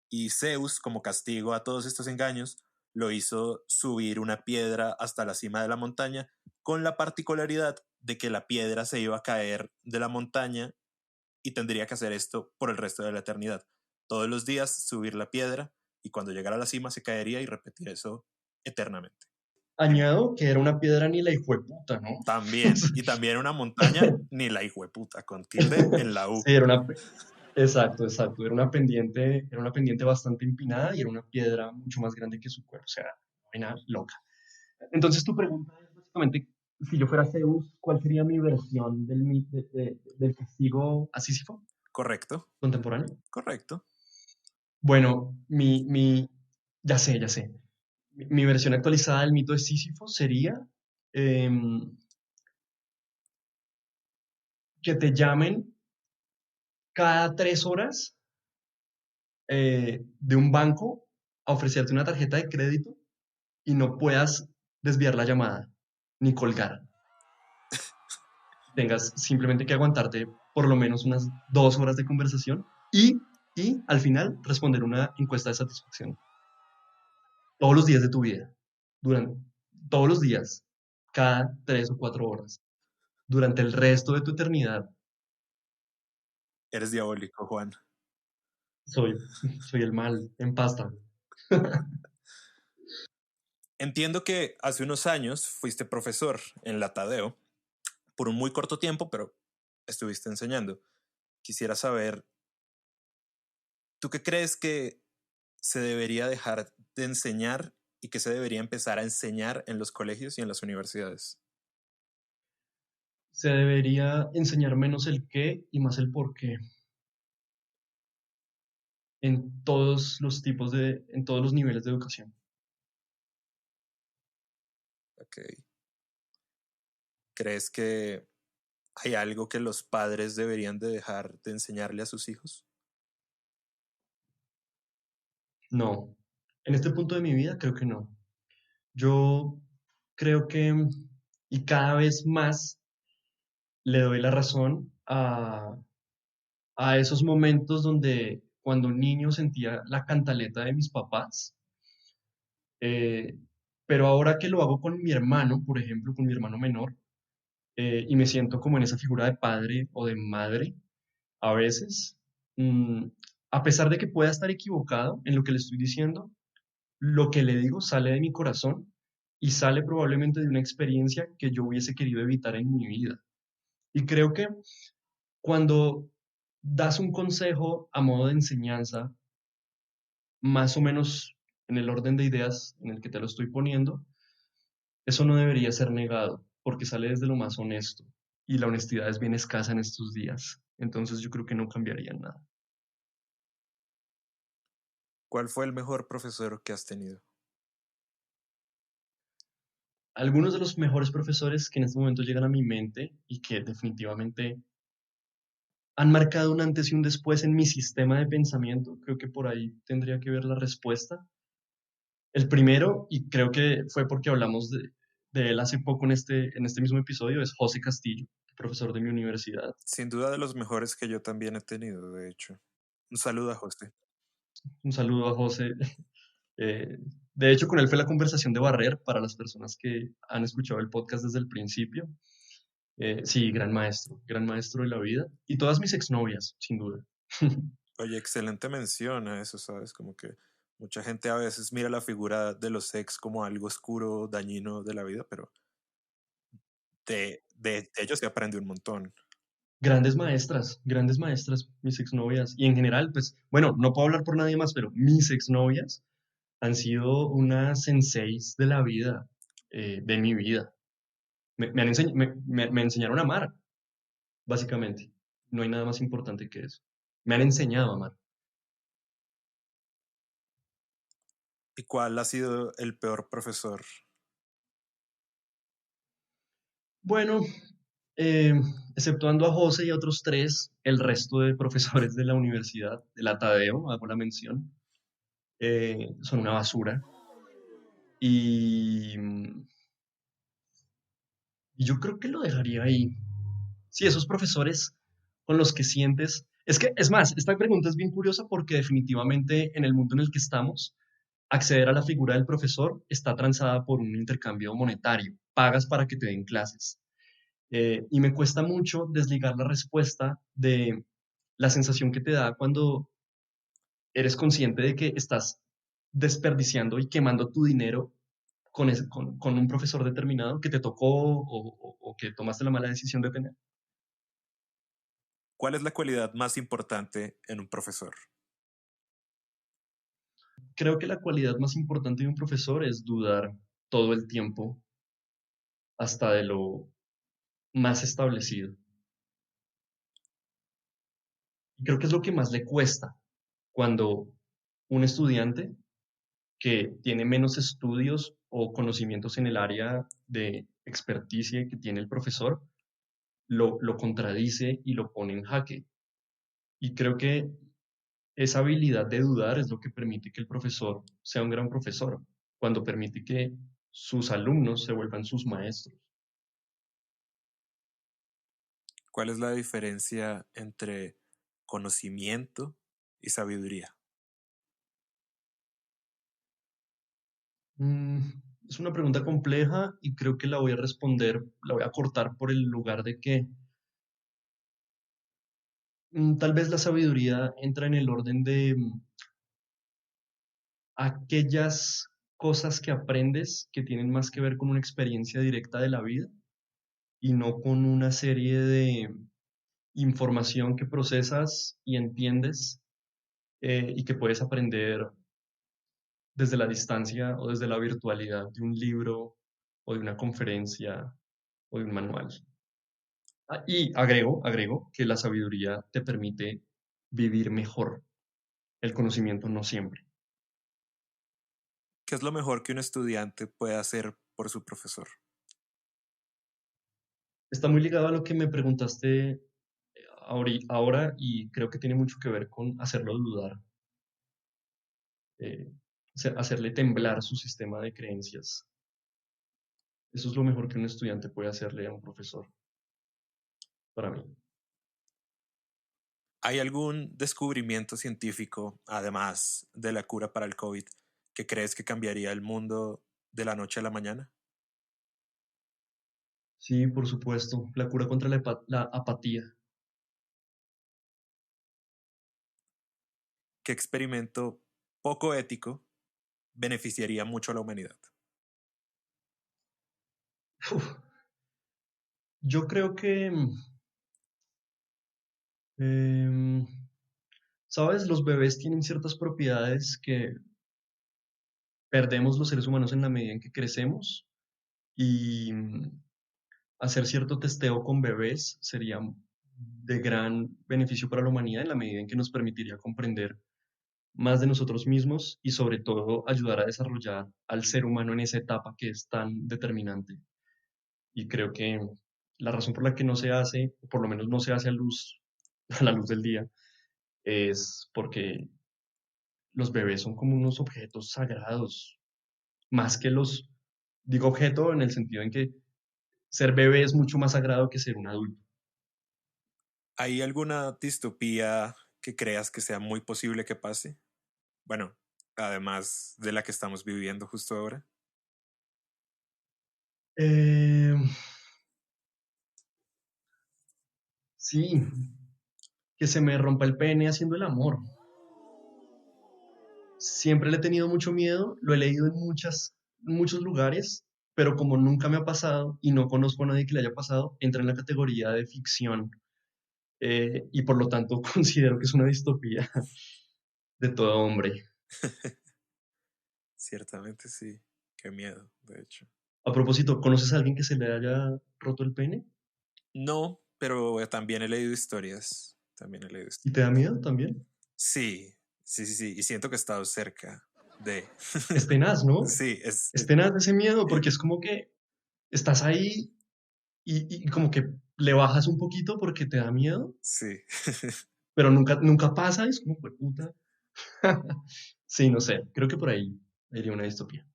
Speaker 3: y Zeus, como castigo a todos estos engaños, lo hizo subir una piedra hasta la cima de la montaña, con la particularidad de que la piedra se iba a caer de la montaña y tendría que hacer esto por el resto de la eternidad. Todos los días subir la piedra y cuando llegara a la cima se caería y repetir eso eternamente.
Speaker 2: Añado que era una piedra ni la hijueputa, ¿no?
Speaker 3: También, y también una montaña, ni la hijueputa, con tilde en la U.
Speaker 2: Sí, exacto, exacto. Era una pendiente bastante empinada y era una piedra mucho más grande que su cuerpo. O sea, una loca. Entonces tu pregunta es básicamente, si yo fuera Zeus, ¿cuál sería mi versión del castigo a Sísifo
Speaker 3: Correcto,
Speaker 2: contemporáneo?
Speaker 3: correcto.
Speaker 2: Bueno, ya sé, ya sé. Mi versión actualizada del mito de Sísifo sería em, que te llamen cada 3 horas de un banco a ofrecerte una tarjeta de crédito y no puedas desviar la llamada ni colgar. Tengas simplemente que aguantarte por lo menos unas 2 horas de conversación y al final responder una encuesta de satisfacción. Todos los días de tu vida, durante todos los días, cada 3 o 4 horas, durante el resto de tu eternidad.
Speaker 3: Eres diabólico, Juan.
Speaker 2: Soy, soy el mal en pasta.
Speaker 3: Entiendo que hace unos años fuiste profesor en la Tadeo, por un muy corto tiempo, pero estuviste enseñando. Quisiera saber, ¿tú qué crees que se debería dejar de enseñar y que se debería empezar a enseñar en los colegios y en las universidades?
Speaker 2: Se debería enseñar menos el qué y más el por qué en todos los en todos los niveles de educación.
Speaker 3: Ok. ¿Crees que hay algo que los padres deberían de dejar de enseñarle a sus hijos?
Speaker 2: No, en este punto de mi vida creo que no. Yo creo que, y cada vez más le doy la razón a esos momentos donde cuando un niño sentía la cantaleta de mis papás, eh, pero ahora que lo hago con mi hermano, por ejemplo, con mi hermano menor, y me siento como en esa figura de padre o de madre, a veces, mm, a pesar de que pueda estar equivocado en lo que le estoy diciendo, lo que le digo sale de mi corazón y sale probablemente de una experiencia que yo hubiese querido evitar en mi vida. Y creo que cuando das un consejo a modo de enseñanza, más o menos en el orden de ideas en el que te lo estoy poniendo, eso no debería ser negado, porque sale desde lo más honesto. Y la honestidad es bien escasa en estos días. Entonces yo creo que no cambiaría nada.
Speaker 3: ¿Cuál fue el mejor profesor que has tenido?
Speaker 2: Algunos de los mejores profesores que en este momento llegan a mi mente y que definitivamente han marcado un antes y un después en mi sistema de pensamiento, creo que por ahí tendría que ver la respuesta. El primero, y creo que fue porque hablamos de él hace poco en este mismo episodio, es José Castillo, profesor de mi universidad.
Speaker 3: Sin duda de los mejores que yo también he tenido, de hecho. Un saludo a José.
Speaker 2: Un saludo a José. Eh, de hecho, con él fue la conversación de Barrer para las personas que han escuchado el podcast desde el principio. Sí, gran maestro de la vida. Y todas mis exnovias, sin duda.
Speaker 3: Oye, excelente mención a eso, ¿sabes? Como que mucha gente a veces mira la figura de los ex como algo oscuro, dañino de la vida, pero de ellos se aprende un montón.
Speaker 2: Grandes maestras, mis exnovias. Y en general, pues, bueno, no puedo hablar por nadie más, pero mis exnovias han sido unas senseis de la vida, de mi vida. Me enseñaron a amar, básicamente. No hay nada más importante que eso. Me han enseñado a amar.
Speaker 3: ¿Y cuál ha sido el peor profesor?
Speaker 2: Bueno, eh, exceptuando a José y a otros tres, el resto de profesores de la universidad, de la Tadeo, hago la mención, son una basura. Y, y yo creo que lo dejaría ahí. Sí, esos profesores con los que sientes. Es que, es más, esta pregunta es bien curiosa porque definitivamente en el mundo en el que estamos, acceder a la figura del profesor está transada por un intercambio monetario. Pagas para que te den clases. Y me cuesta mucho desligar la respuesta de la sensación que te da cuando eres consciente de que estás desperdiciando y quemando tu dinero con un profesor determinado que te tocó o que tomaste la mala decisión de tener.
Speaker 3: ¿Cuál es la cualidad más importante en un profesor?
Speaker 2: Creo que la cualidad más importante de un profesor es dudar todo el tiempo hasta de lo más establecido. Y creo que es lo que más le cuesta cuando un estudiante que tiene menos estudios o conocimientos en el área de experticia que tiene el profesor, lo contradice y lo pone en jaque. Y creo que esa habilidad de dudar es lo que permite que el profesor sea un gran profesor, cuando permite que sus alumnos se vuelvan sus maestros.
Speaker 3: ¿Cuál es la diferencia entre conocimiento y sabiduría?
Speaker 2: Mm, es una pregunta compleja y creo que la voy a responder, la voy a cortar por el lugar de que tal vez la sabiduría entra en el orden de aquellas cosas que aprendes que tienen más que ver con una experiencia directa de la vida y no con una serie de información que procesas y entiendes y que puedes aprender desde la distancia o desde la virtualidad de un libro o de una conferencia o de un manual. Y agrego que la sabiduría te permite vivir mejor. El conocimiento no siempre.
Speaker 3: ¿Qué es lo mejor que un estudiante puede hacer por su profesor?
Speaker 2: Está muy ligado a lo que me preguntaste ahora y creo que tiene mucho que ver con hacerlo dudar, eh, hacerle temblar su sistema de creencias. Eso es lo mejor que un estudiante puede hacerle a un profesor, para mí.
Speaker 3: ¿Hay algún descubrimiento científico, además de la cura para el COVID, que crees que cambiaría el mundo de la noche a la mañana?
Speaker 2: Sí, por supuesto, la cura contra la apatía.
Speaker 3: ¿Qué experimento poco ético beneficiaría mucho a la humanidad?
Speaker 2: Uf, yo creo que em, ¿Sabes? Los bebés tienen ciertas propiedades que perdemos los seres humanos en la medida en que crecemos y hacer cierto testeo con bebés sería de gran beneficio para la humanidad en la medida en que nos permitiría comprender más de nosotros mismos y sobre todo ayudar a desarrollar al ser humano en esa etapa que es tan determinante. Y creo que la razón por la que no se hace, o por lo menos no se hace a luz, a la luz del día, es porque los bebés son como unos objetos sagrados, más que digo objeto en el sentido en que ser bebé es mucho más sagrado que ser un adulto.
Speaker 3: ¿Hay alguna distopía que creas que sea muy posible que pase? Bueno, además de la que estamos viviendo justo ahora.
Speaker 2: Eh, sí, que se me rompa el pene haciendo el amor. Siempre le he tenido mucho miedo, lo he leído en muchos lugares, pero como nunca me ha pasado y no conozco a nadie que le haya pasado, entra en la categoría de ficción y por lo tanto considero que es una distopía de todo hombre.
Speaker 3: Ciertamente sí. Qué miedo, de hecho.
Speaker 2: A propósito, ¿conoces a alguien que se le haya roto el pene?
Speaker 3: No, pero también he leído historias. También he leído
Speaker 2: ¿Y te
Speaker 3: historias.
Speaker 2: da miedo también?
Speaker 3: Sí, sí, sí, sí. Y siento que he estado cerca de.
Speaker 2: Es tenaz, ¿no?
Speaker 3: Sí,
Speaker 2: Es tenaz ese miedo porque es como que estás ahí y como que le bajas un poquito porque te da miedo,
Speaker 3: sí.
Speaker 2: pero nunca pasa y es como, "Jue puta". Sí, no sé, creo que por ahí iría una distopía.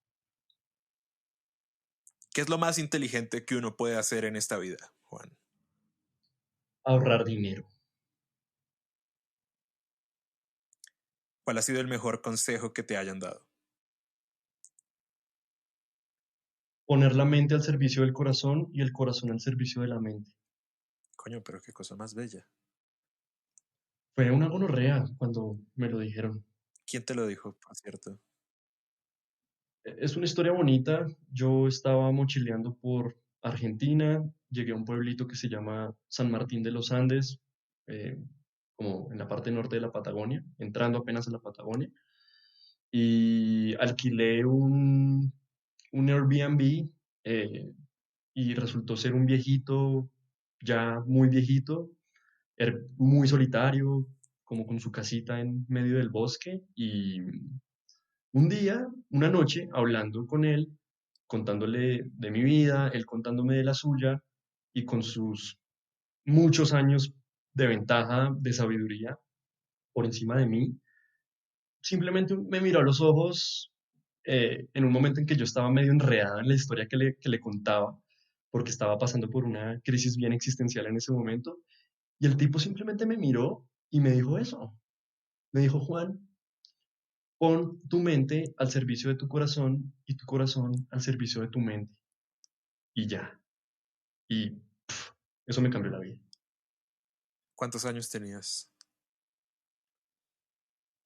Speaker 3: ¿Qué es lo más inteligente que uno puede hacer en esta vida, Juan?
Speaker 2: Ahorrar dinero.
Speaker 3: ¿Cuál ha sido el mejor consejo que te hayan dado?
Speaker 2: Poner la mente al servicio del corazón y el corazón al servicio de la mente.
Speaker 3: Coño, pero qué cosa más bella.
Speaker 2: Fue una gonorrea cuando me lo dijeron.
Speaker 3: ¿Quién te lo dijo, por cierto?
Speaker 2: Es una historia bonita. Yo estaba mochileando por Argentina, llegué a un pueblito que se llama San Martín de los Andes, eh, como en la parte norte de la Patagonia, entrando apenas a la Patagonia, y alquilé un Airbnb eh, y resultó ser un viejito, ya muy viejito, muy solitario, como con su casita en medio del bosque y un día, una noche, hablando con él, contándole de mi vida, él contándome de la suya y con sus muchos años de ventaja, de sabiduría por encima de mí, simplemente me miró a los ojos en un momento en que yo estaba medio enredado en la historia que le contaba, porque estaba pasando por una crisis bien existencial en ese momento, y el tipo simplemente me miró y me dijo eso. Me dijo, Juan, pon tu mente al servicio de tu corazón y tu corazón al servicio de tu mente. Y ya. Y eso me cambió la vida.
Speaker 3: ¿Cuántos años tenías?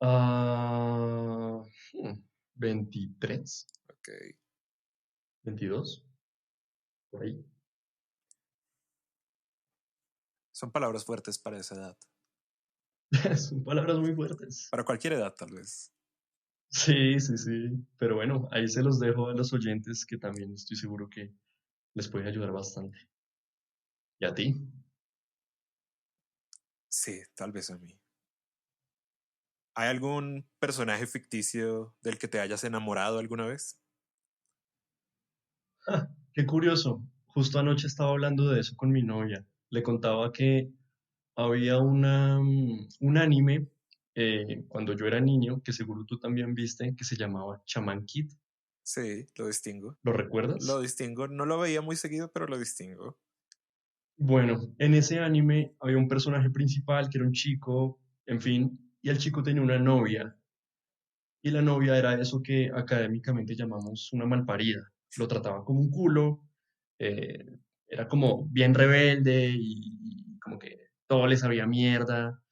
Speaker 2: Ah, 23,
Speaker 3: Ok.
Speaker 2: 22, por ahí.
Speaker 3: Son palabras fuertes para esa edad.
Speaker 2: Son palabras muy fuertes.
Speaker 3: Para cualquier edad, tal vez.
Speaker 2: Sí, sí, sí. Pero bueno, ahí se los dejo a los oyentes que también estoy seguro que les puede ayudar bastante. ¿Y a ti?
Speaker 3: Sí, tal vez a mí. ¿Hay algún personaje ficticio del que te hayas enamorado alguna vez?
Speaker 2: Ah, qué curioso. Justo anoche estaba hablando de eso con mi novia. Le contaba que había un anime cuando yo era niño, que seguro tú también viste, que se llamaba Shaman Kid.
Speaker 3: Sí, lo distingo.
Speaker 2: ¿Lo
Speaker 3: Lo
Speaker 2: recuerdas?
Speaker 3: distingo. No lo veía muy seguido, pero lo distingo.
Speaker 2: Bueno, en ese anime había un personaje principal que era un chico, en fin, y el chico tenía una novia, y la novia era eso que académicamente llamamos una malparida. Lo trataba como un culo, eh, era como bien rebelde y como que todo le sabía mierda,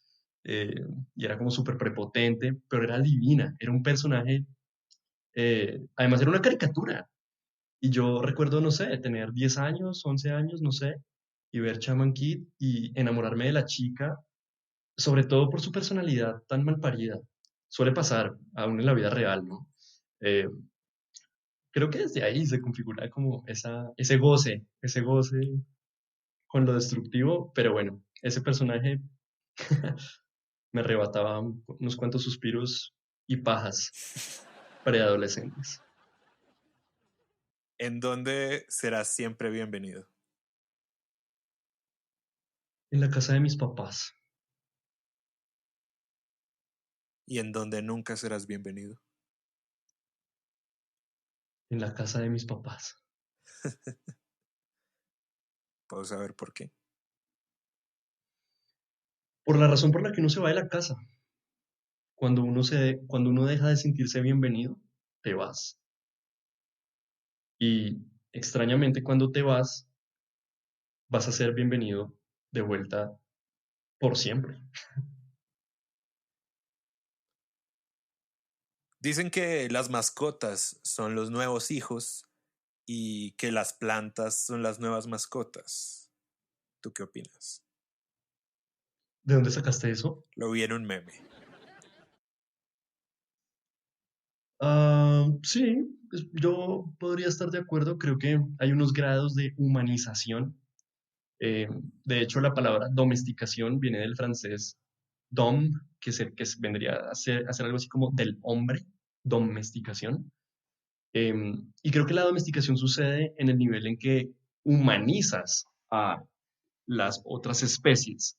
Speaker 2: eh, y era como súper prepotente, pero era divina, era un personaje, además era una caricatura. Y yo recuerdo, no sé, tener 10 años, 11 años, no sé, y ver Shaman Kid y enamorarme de la chica sobre todo por su personalidad tan malparida. Suele pasar, aún en la vida real, ¿no? Eh, Creo que desde ahí se configura como ese goce con lo destructivo, pero bueno, ese personaje me arrebataba unos cuantos suspiros y pajas preadolescentes.
Speaker 3: ¿En dónde serás siempre bienvenido?
Speaker 2: En la casa de mis papás,
Speaker 3: ¿Y en dónde nunca serás bienvenido?
Speaker 2: en la casa de mis papás.
Speaker 3: ¿Puedo saber por qué?
Speaker 2: Por la razón por la que uno se va de la casa. Cuando uno deja de sentirse bienvenido, te vas. Y extrañamente cuando te vas a ser bienvenido de vuelta por siempre.
Speaker 3: Dicen que las mascotas son los nuevos hijos y que las plantas son las nuevas mascotas. ¿Tú qué opinas?
Speaker 2: ¿De dónde sacaste eso?
Speaker 3: Lo vi en un meme.
Speaker 2: Sí, pues, yo podría estar de acuerdo. Creo que hay unos grados de humanización. Eh, de hecho, la palabra domesticación viene del francés dom, vendría a ser algo así como del hombre, domesticación. Y creo que la domesticación sucede en el nivel en que humanizas a las otras especies.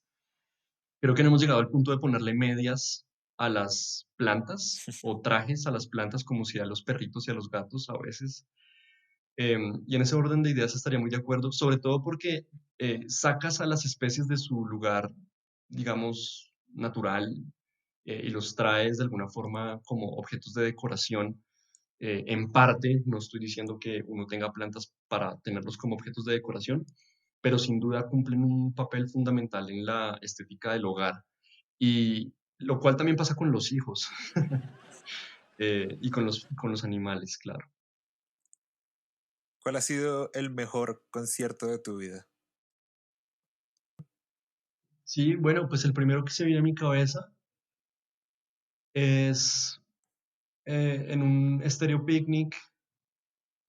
Speaker 2: Creo que no hemos llegado al punto de ponerle medias a las plantas o trajes a las plantas como si a los perritos y a los gatos a veces. Y en ese orden de ideas estaría muy de acuerdo, sobre todo porque sacas a las especies de su lugar, digamos, natural, y los traes de alguna forma como objetos de decoración. En parte, no estoy diciendo que uno tenga plantas para tenerlos como objetos de decoración, pero sin duda cumplen un papel fundamental en la estética del hogar. Y lo cual también pasa con los hijos y con los animales, claro.
Speaker 3: ¿Cuál ha sido el mejor concierto de tu vida?
Speaker 2: Sí, bueno, pues el primero que se viene a mi cabeza es en un estéreo picnic.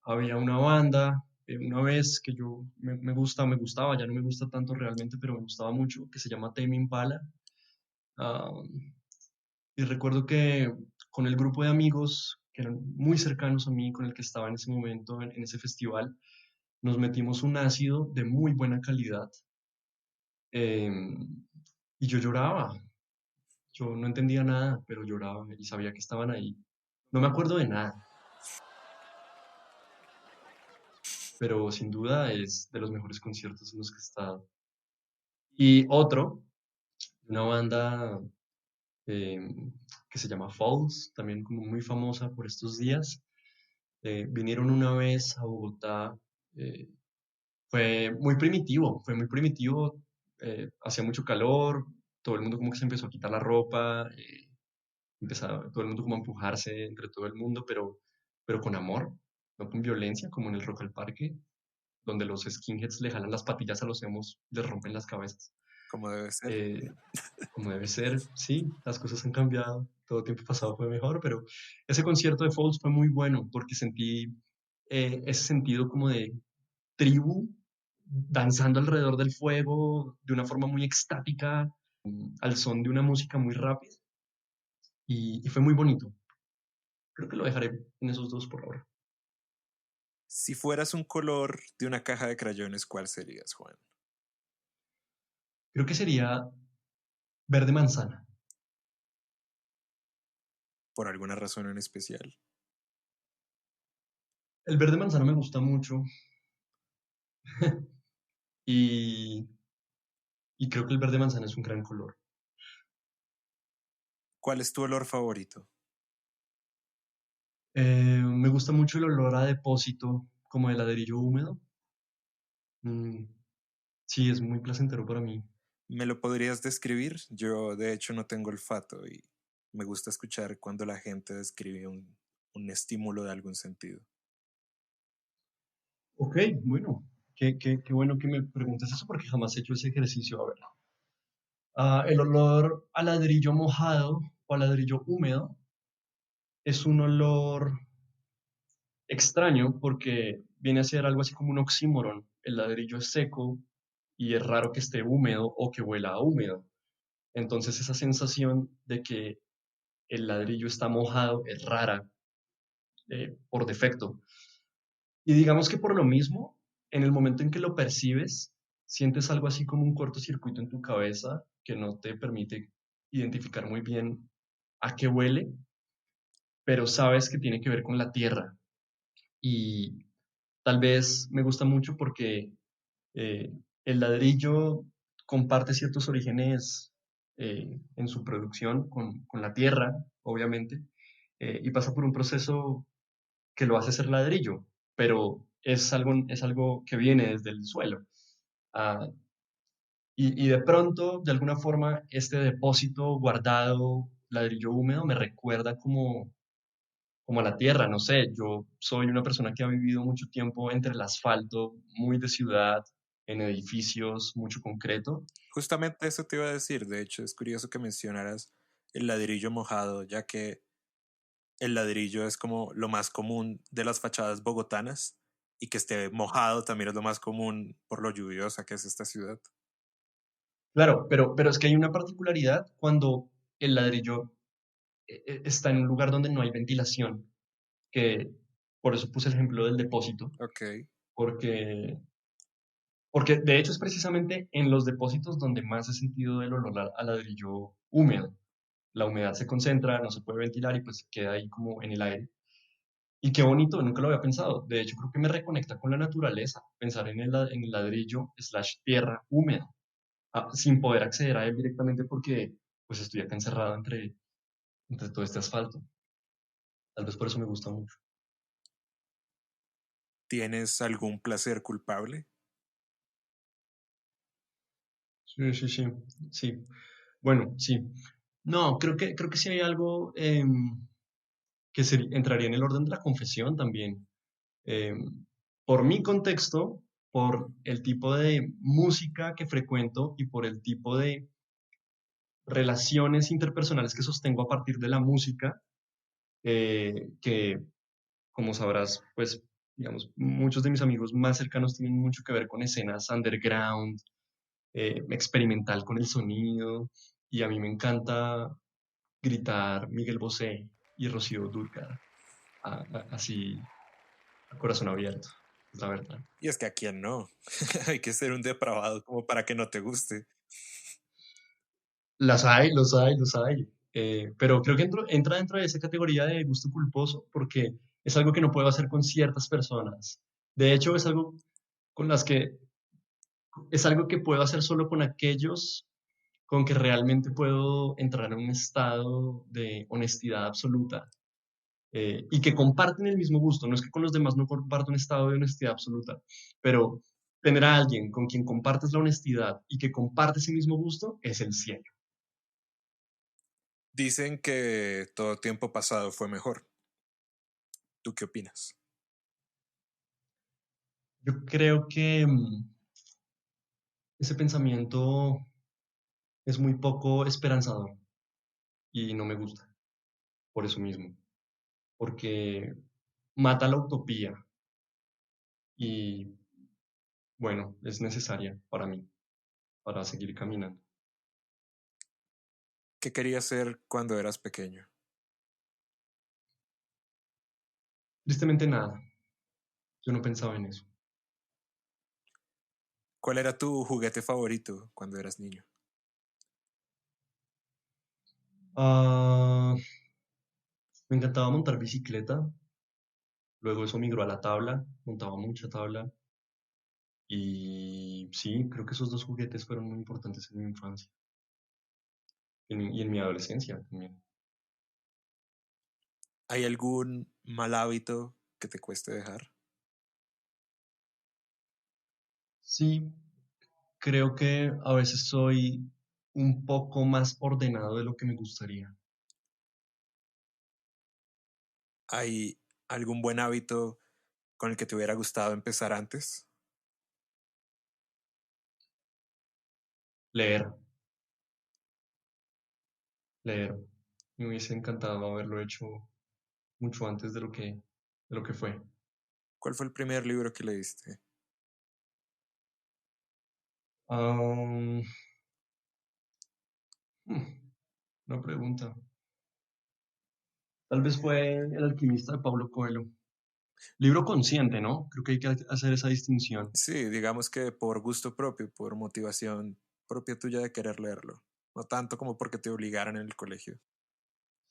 Speaker 2: Había una banda, una vez que me gustaba, ya no me gusta tanto realmente, pero me gustaba mucho, que se llama Tame Impala. Ah, y recuerdo que con el grupo de amigos que eran muy cercanos a mí, con el que estaba en ese momento en ese festival, nos metimos un ácido de muy buena calidad, y yo lloraba. Yo no entendía nada, pero lloraba y sabía que estaban ahí. No me acuerdo de nada, pero sin duda es de los mejores conciertos en los que he estado. Y otro, una banda eh, que se llama Falls, también como muy famosa por estos días. Vinieron una vez a Bogotá. eh, fue muy primitivo, hacía mucho calor, todo el mundo como que se empezó a quitar la ropa, empezaba todo el mundo como a empujarse entre todo el mundo, pero con amor, no con violencia, como en el Rock al Parque, donde los skinheads le jalan las patillas a los emos, les rompen las cabezas.
Speaker 3: Como debe ser.
Speaker 2: Eh, Como debe ser, sí, las cosas han cambiado, todo tiempo pasado fue mejor, pero ese concierto de Falls fue muy bueno porque sentí ese sentido como de tribu danzando alrededor del fuego de una forma muy extática, al son de una música muy rápida y fue muy bonito. Creo que lo dejaré en esos dos por ahora.
Speaker 3: Si fueras un color de una caja de crayones, ¿cuál serías, Juan?
Speaker 2: Creo que sería verde manzana.
Speaker 3: ¿Por alguna razón en especial?
Speaker 2: El verde manzana me gusta mucho y, y creo que el verde manzana es un gran color.
Speaker 3: ¿Cuál es tu olor favorito?
Speaker 2: Me gusta mucho el olor a depósito, como de ladrillo húmedo. Mm, sí, es muy placentero para mí.
Speaker 3: ¿Me lo podrías describir? Yo, de hecho, no tengo olfato y me gusta escuchar cuando la gente describe un estímulo de algún sentido.
Speaker 2: Ok, bueno, qué bueno que me preguntes eso porque jamás he hecho ese ejercicio. A ver, El olor a ladrillo mojado o a ladrillo húmedo es un olor extraño porque viene a ser algo así como un oxímoron. El ladrillo es seco y es raro que esté húmedo o que huela a húmedo. Entonces esa sensación de que el ladrillo está mojado es rara por defecto. Y digamos que por lo mismo, en el momento en que lo percibes, sientes algo así como un cortocircuito en tu cabeza que no te permite identificar muy bien a qué huele, pero sabes que tiene que ver con la tierra. Y tal vez me gusta mucho porque eh, el ladrillo comparte ciertos orígenes en su producción con la tierra, obviamente, y pasa por un proceso que lo hace ser ladrillo, pero es algo que viene desde el suelo. Ah, y de pronto, de alguna forma, este depósito guardado, ladrillo húmedo, me recuerda como a la tierra, no sé, yo soy una persona que ha vivido mucho tiempo entre el asfalto, muy de ciudad, en edificios, mucho concreto.
Speaker 3: Justamente eso te iba a decir. De hecho, es curioso que mencionaras el ladrillo mojado, ya que el ladrillo es como lo más común de las fachadas bogotanas y que esté mojado también es lo más común por lo lluviosa que es esta ciudad.
Speaker 2: Claro, pero es que hay una particularidad cuando el ladrillo está en un lugar donde no hay ventilación, que por eso puse el ejemplo del depósito,
Speaker 3: Ok.
Speaker 2: porque, porque de hecho es precisamente en los depósitos donde más he sentido el olor a ladrillo húmedo. La humedad se concentra, no se puede ventilar y pues queda ahí como en el aire. Y qué bonito, nunca lo había pensado. De hecho, creo que me reconecta con la naturaleza, pensar en el ladrillo slash tierra húmeda, sin poder acceder a él directamente porque pues estoy acá encerrado entre todo este asfalto. Tal vez por eso me gusta mucho.
Speaker 3: ¿Tienes algún placer culpable?
Speaker 2: Sí, sí, sí, sí. Bueno, sí. No, creo que sí hay algo que entraría en el orden de la confesión también. Por mi contexto, por el tipo de música que frecuento y por el tipo de relaciones interpersonales que sostengo a partir de la música, que como sabrás, pues, digamos, muchos de mis amigos más cercanos tienen mucho que ver con escenas underground, experimental con el sonido, y a mí me encanta gritar Miguel Bosé y Rocío Dúrcal, así, a corazón abierto, es la verdad.
Speaker 3: Y es que a quién no. Hay que ser un depravado como para que no te guste.
Speaker 2: Las hay, los hay, los hay. Pero creo que entra dentro de esa categoría de gusto culposo porque es algo que no puedo hacer con ciertas personas. De hecho, es algo con las que es algo que puedo hacer solo con aquellos con que realmente puedo entrar en un estado de honestidad absoluta y que comparten el mismo gusto. No es que con los demás no comparto un estado de honestidad absoluta, pero tener a alguien con quien compartes la honestidad y que comparte ese mismo gusto es el cielo.
Speaker 3: Dicen que todo tiempo pasado fue mejor. ¿Tú qué opinas?
Speaker 2: Yo creo que ese pensamiento es muy poco esperanzador y no me gusta por eso mismo, porque mata la utopía y bueno, es necesaria para mí, para seguir caminando.
Speaker 3: ¿Qué querías ser cuando eras pequeño?
Speaker 2: Tristemente nada, yo no pensaba en eso.
Speaker 3: ¿Cuál era tu juguete favorito cuando eras niño?
Speaker 2: Ah, me encantaba montar bicicleta, luego eso migró a la tabla, montaba mucha tabla y sí, creo que esos dos juguetes fueron muy importantes en mi infancia y en mi adolescencia también.
Speaker 3: ¿Hay algún mal hábito que te cueste dejar?
Speaker 2: Sí, creo que a veces soy un poco más ordenado de lo que me gustaría.
Speaker 3: ¿Hay algún buen hábito con el que te hubiera gustado empezar antes?
Speaker 2: Leer, leer. Me hubiese encantado haberlo hecho mucho antes de lo que fue.
Speaker 3: ¿Cuál fue el primer libro que leíste?
Speaker 2: Am, hmm, una pregunta. Tal vez fue El alquimista de Pablo Coelho. Libro consciente, ¿no? Creo que hay que hacer esa distinción.
Speaker 3: Sí, digamos que por gusto propio, por motivación propia tuya de querer leerlo. No tanto como porque te obligaran en el colegio.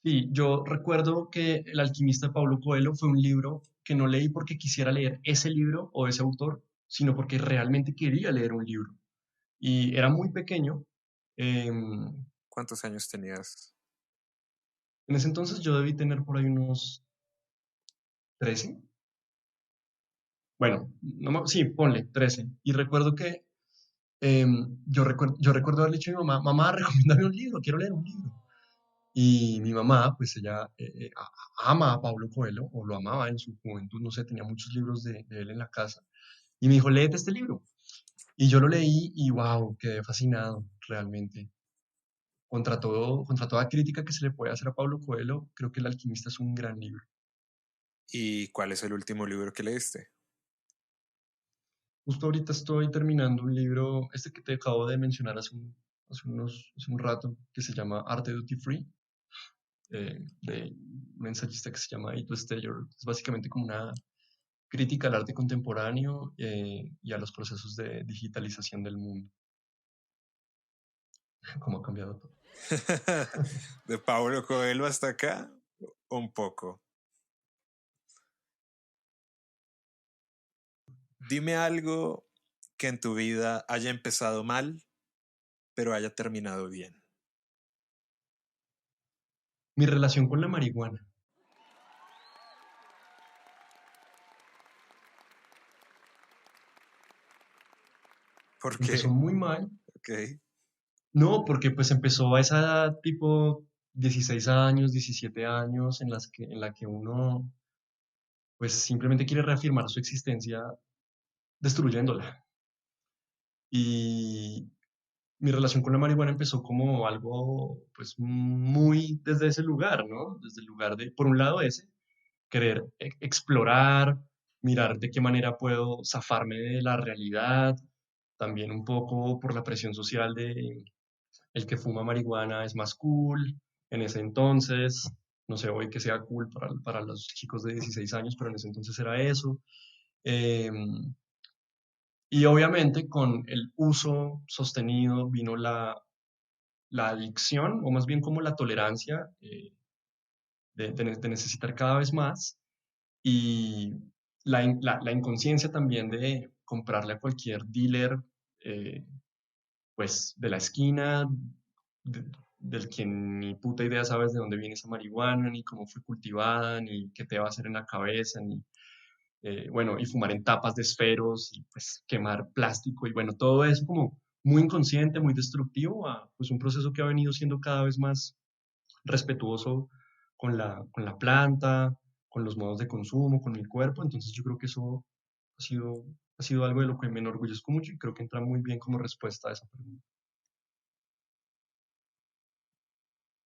Speaker 2: Sí, yo recuerdo que El alquimista de Pablo Coelho fue un libro que no leí porque quisiera leer ese libro o ese autor, sino porque realmente quería leer un libro. Y era muy pequeño. em,
Speaker 3: ¿Cuántos años tenías?
Speaker 2: en ese entonces yo debí tener por ahí unos 13. Bueno, no, sí, ponle 13. Y recuerdo que yo recuerdo haberle dicho a mi mamá, mamá, recomiéndame un libro, quiero leer un libro. Y mi mamá, pues ella ama a Pablo Coelho, o lo amaba en su juventud, no sé, tenía muchos libros de él en la casa. Y me dijo, léete este libro. Y yo lo leí y wow, quedé fascinado realmente. Contra toda crítica que se le puede hacer a Pablo Coelho, creo que El alquimista es un gran libro.
Speaker 3: ¿Y cuál es el último libro que leíste?
Speaker 2: Justo ahorita estoy terminando un libro, este que te acabo de mencionar hace un rato, que se llama Arte Duty Free, de un ensayista que se llama Ito Steyer. Es básicamente como una crítica al arte contemporáneo y a los procesos de digitalización del mundo. Cómo ha cambiado todo.
Speaker 3: ¿De Pablo Coelho hasta acá? Un poco. Dime algo que en tu vida haya empezado mal, pero haya terminado bien.
Speaker 2: Mi relación con la marihuana
Speaker 3: ¿Por
Speaker 2: empezó
Speaker 3: qué?
Speaker 2: muy mal.
Speaker 3: Ok.
Speaker 2: No, porque pues empezó a esa edad tipo 16 años, 17 años, en la que uno pues simplemente quiere reafirmar su existencia destruyéndola. Y mi relación con la marihuana empezó como algo pues muy desde ese lugar, ¿no? Desde el lugar de, por un lado ese, querer explorar, mirar de qué manera puedo zafarme de la realidad, también un poco por la presión social de el que fuma marihuana es más cool en ese entonces, no sé hoy que sea cool para los chicos de 16 años, pero en ese entonces era eso. Y obviamente con el uso sostenido vino la adicción, o más bien como la tolerancia de necesitar cada vez más y la inconsciencia también de comprarle a cualquier dealer, eh, pues de la esquina, de- del que ni puta idea sabes de dónde viene esa marihuana, ni cómo fue cultivada, ni qué te va a hacer en la cabeza, ni, bueno, y fumar en tapas de esferos, y pues quemar plástico, y bueno, todo eso como muy inconsciente, muy destructivo, a pues un proceso que ha venido siendo cada vez más respetuoso con la planta, con los modos de consumo, con mi cuerpo. Entonces yo creo que eso ha sido, ha sido algo de lo que me enorgullezco mucho y creo que entra muy bien como respuesta a esa pregunta.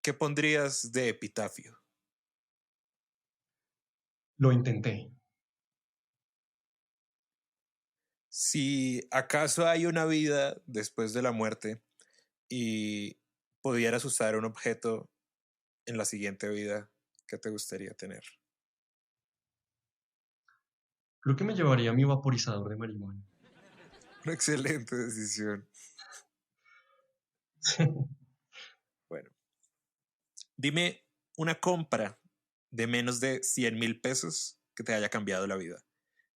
Speaker 3: ¿Qué pondrías de epitafio?
Speaker 2: Lo intenté.
Speaker 3: Si acaso hay una vida después de la muerte y pudieras usar un objeto en la siguiente vida, ¿qué te gustaría tener?
Speaker 2: Creo que me llevaría mi vaporizador de marihuana.
Speaker 3: Una excelente decisión. Bueno, dime una compra de menos de 100,000 pesos que te haya cambiado la vida.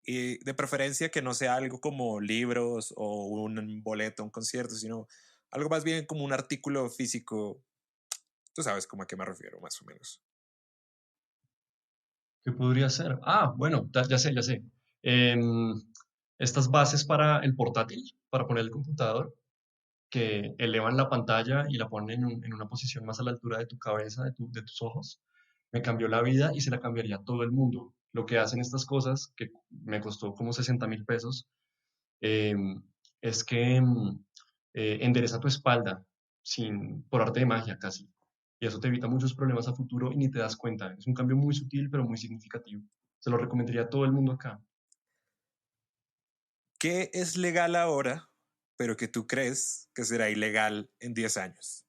Speaker 3: Y de preferencia que no sea algo como libros o un boleto, un concierto, sino algo más bien como un artículo físico. Tú sabes como a qué me refiero, más o menos.
Speaker 2: ¿Qué podría ser? Ah, bueno, ya sé, ya sé. Em, estas bases para el portátil, para poner el computador, que elevan la pantalla y la ponen en una posición más a la altura de tu cabeza, de tus ojos, me cambió la vida y se la cambiaría a todo el mundo. Lo que hacen estas cosas, que me costó como 60.000 pesos, eh, es que endereza tu espalda por arte de magia casi. Y eso te evita muchos problemas a futuro y ni te das cuenta. Es un cambio muy sutil, pero muy significativo. Se lo recomendaría a todo el mundo acá.
Speaker 3: ¿Qué es legal ahora, pero que tú crees que será ilegal en 10 años?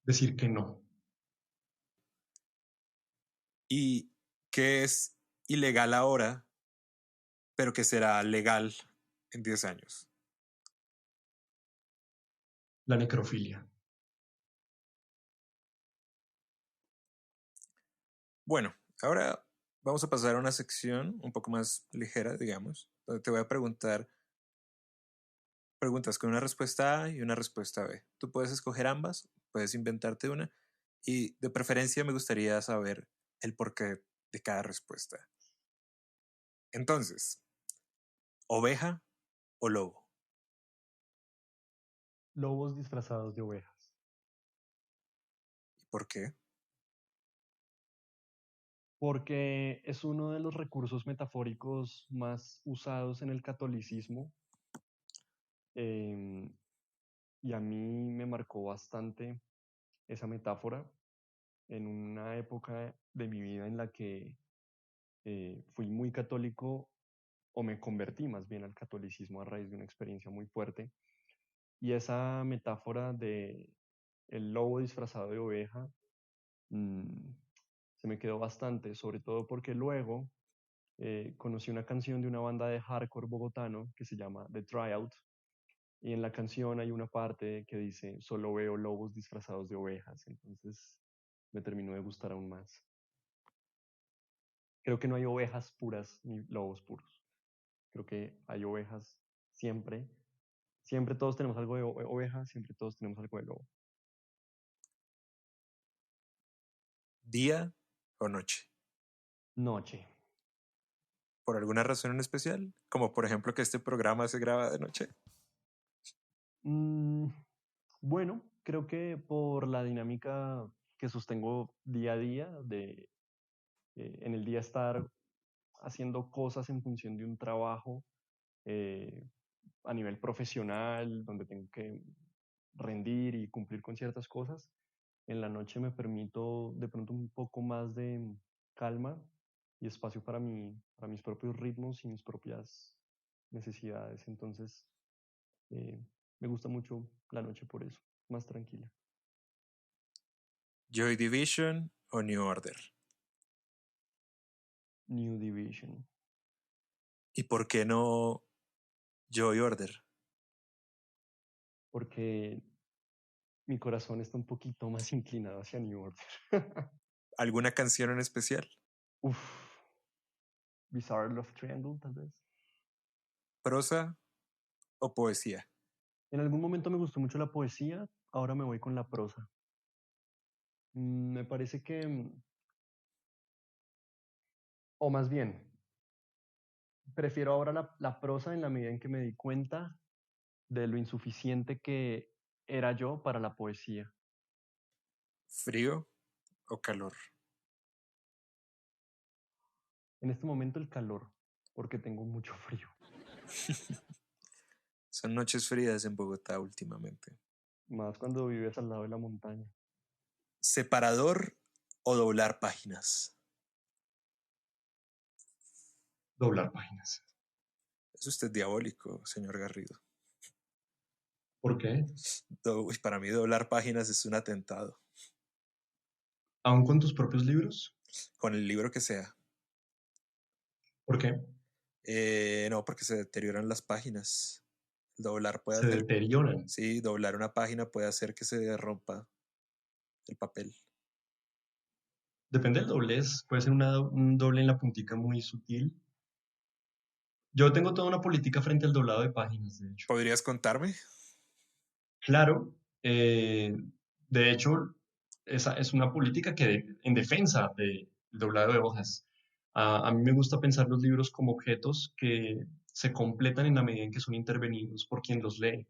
Speaker 2: Decir que no.
Speaker 3: ¿Y qué es ilegal ahora, pero que será legal en 10 años?
Speaker 2: La necrofilia.
Speaker 3: Bueno, ahora vamos a pasar a una sección un poco más ligera, digamos, donde te voy a preguntar preguntas con una respuesta A y una respuesta B. Tú puedes escoger ambas, puedes inventarte una y de preferencia me gustaría saber el porqué de cada respuesta. Entonces, ¿oveja o lobo?
Speaker 4: Lobos disfrazados de ovejas.
Speaker 3: ¿Y por qué?
Speaker 4: Porque es uno de los recursos metafóricos más usados en el catolicismo. em, y a mí me marcó bastante esa metáfora en una época de mi vida en la que fui muy católico o me convertí más bien al catolicismo a raíz de una experiencia muy fuerte. Y esa metáfora de el lobo disfrazado de oveja mm, se me quedó bastante, sobre todo porque luego conocí una canción de una banda de hardcore bogotano que se llama The Tryout. Y en la canción hay una parte que dice, solo veo lobos disfrazados de ovejas. Entonces me terminó de gustar aún más. Creo que no hay ovejas puras ni lobos puros. Creo que hay ovejas siempre. Siempre todos tenemos algo de oveja, siempre todos tenemos algo de lobo.
Speaker 3: ¿Día o noche?
Speaker 4: Noche.
Speaker 3: ¿Por alguna razón en especial? Como por ejemplo que este programa se graba de noche.
Speaker 4: Mm, bueno, creo que por la dinámica que sostengo día a día, de en el día estar haciendo cosas en función de un trabajo eh, a nivel profesional, donde tengo que rendir y cumplir con ciertas cosas, en la noche me permito de pronto un poco más de calma y espacio para mis propios ritmos y mis propias necesidades. Entonces, eh, me gusta mucho la noche por eso, más tranquila.
Speaker 3: Joy Division o New Order.
Speaker 4: New Division.
Speaker 3: ¿Y por qué no Joy Order?
Speaker 4: Porque mi corazón está un poquito más inclinado hacia New Order.
Speaker 3: ¿Alguna canción en especial?
Speaker 4: Uf, Bizarre Love Triangle, tal vez.
Speaker 3: ¿Prosa o poesía?
Speaker 4: En algún momento me gustó mucho la poesía, ahora me voy con la prosa. Me parece que, o más bien, prefiero ahora la prosa en la medida en que me di cuenta de lo insuficiente que era yo para la poesía.
Speaker 3: ¿Frío o calor?
Speaker 4: En este momento el calor, porque tengo mucho frío.
Speaker 3: Son noches frías en Bogotá últimamente.
Speaker 4: Más cuando vives al lado de la montaña.
Speaker 3: ¿Separador o doblar páginas?
Speaker 2: Doblar páginas.
Speaker 3: Es usted diabólico, señor Garrido.
Speaker 2: ¿Por qué?
Speaker 3: Para mí doblar páginas es un atentado.
Speaker 2: ¿Aún con tus propios libros?
Speaker 3: Con el libro que sea.
Speaker 2: ¿Por qué?
Speaker 3: No, porque se deterioran las páginas. Doblar puede
Speaker 2: Se
Speaker 3: hacer...
Speaker 2: deterioran.
Speaker 3: Sí, doblar una página puede hacer que se rompa el papel.
Speaker 2: Depende del doblez. Puede ser un doble en la puntica muy sutil. Yo tengo toda una política frente al doblado de páginas, de hecho.
Speaker 3: ¿Podrías contarme?
Speaker 2: Claro, de hecho, esa es una política que en defensa del doblado de hojas. A mí me gusta pensar los libros como objetos que se completan en la medida en que son intervenidos por quien los lee.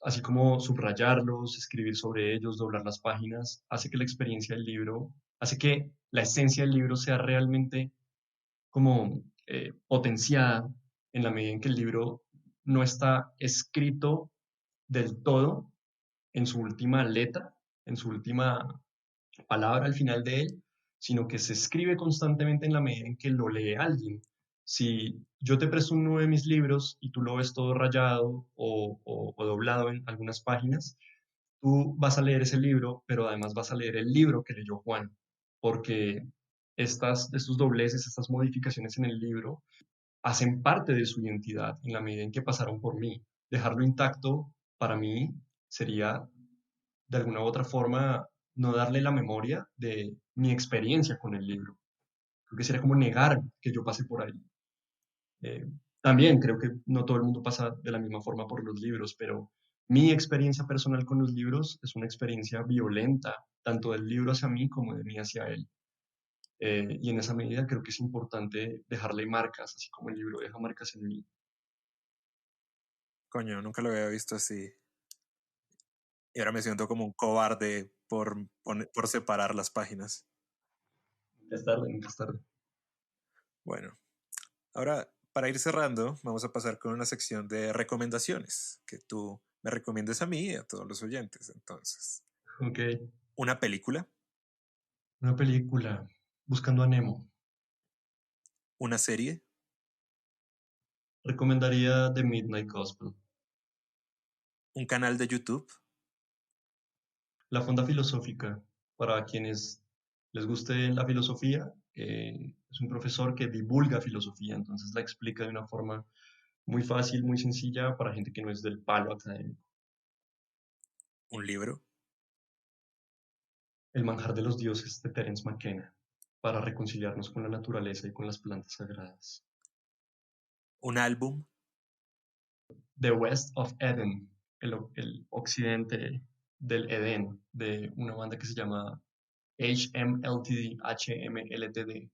Speaker 2: Así como subrayarlos, escribir sobre ellos, doblar las páginas, hace que la experiencia del libro, hace que la esencia del libro sea realmente como potenciada en la medida en que el libro no está escrito del todo en su última letra, en su última palabra al final de él, sino que se escribe constantemente en la medida en que lo lee alguien. Si yo te presto uno de mis libros y tú lo ves todo rayado o doblado en algunas páginas, tú vas a leer ese libro, pero además vas a leer el libro que leyó Juan, porque estos dobleces, estas modificaciones en el libro, hacen parte de su identidad en la medida en que pasaron por mí. Dejarlo intacto para mí sería, de alguna u otra forma, no darle la memoria de mi experiencia con el libro. Creo que sería como negar que yo pasé por ahí. Eh, También creo que no todo el mundo pasa de la misma forma por los libros, pero mi experiencia personal con los libros es una experiencia violenta, tanto del libro hacia mí como de mí hacia él. Y en esa medida creo que es importante dejarle marcas, así como el libro deja marcas en mí.
Speaker 3: Coño, nunca lo había visto así. Y ahora me siento como un cobarde por separar las páginas.
Speaker 2: Nunca es tarde, nunca es tarde.
Speaker 3: Bueno, ahora para ir cerrando, vamos a pasar con una sección de recomendaciones que tú me recomiendes a mí y a todos los oyentes. Entonces,
Speaker 2: Ok,
Speaker 3: una película,
Speaker 2: una película, Buscando a Nemo.
Speaker 3: una serie,
Speaker 2: Recomendaría The Midnight Gospel.
Speaker 3: un canal de YouTube,
Speaker 2: La Fonda Filosófica, para quienes les guste la filosofía, es un profesor que divulga filosofía, entonces la explica de una forma muy fácil, muy sencilla para gente que no es del palo académico.
Speaker 3: un libro,
Speaker 2: El manjar de los dioses de Terence McKenna, para reconciliarnos con la naturaleza y con las plantas sagradas.
Speaker 3: un álbum,
Speaker 2: The West of Eden, el occidente del Edén, de una banda que se llama HMLTD, HMLTD.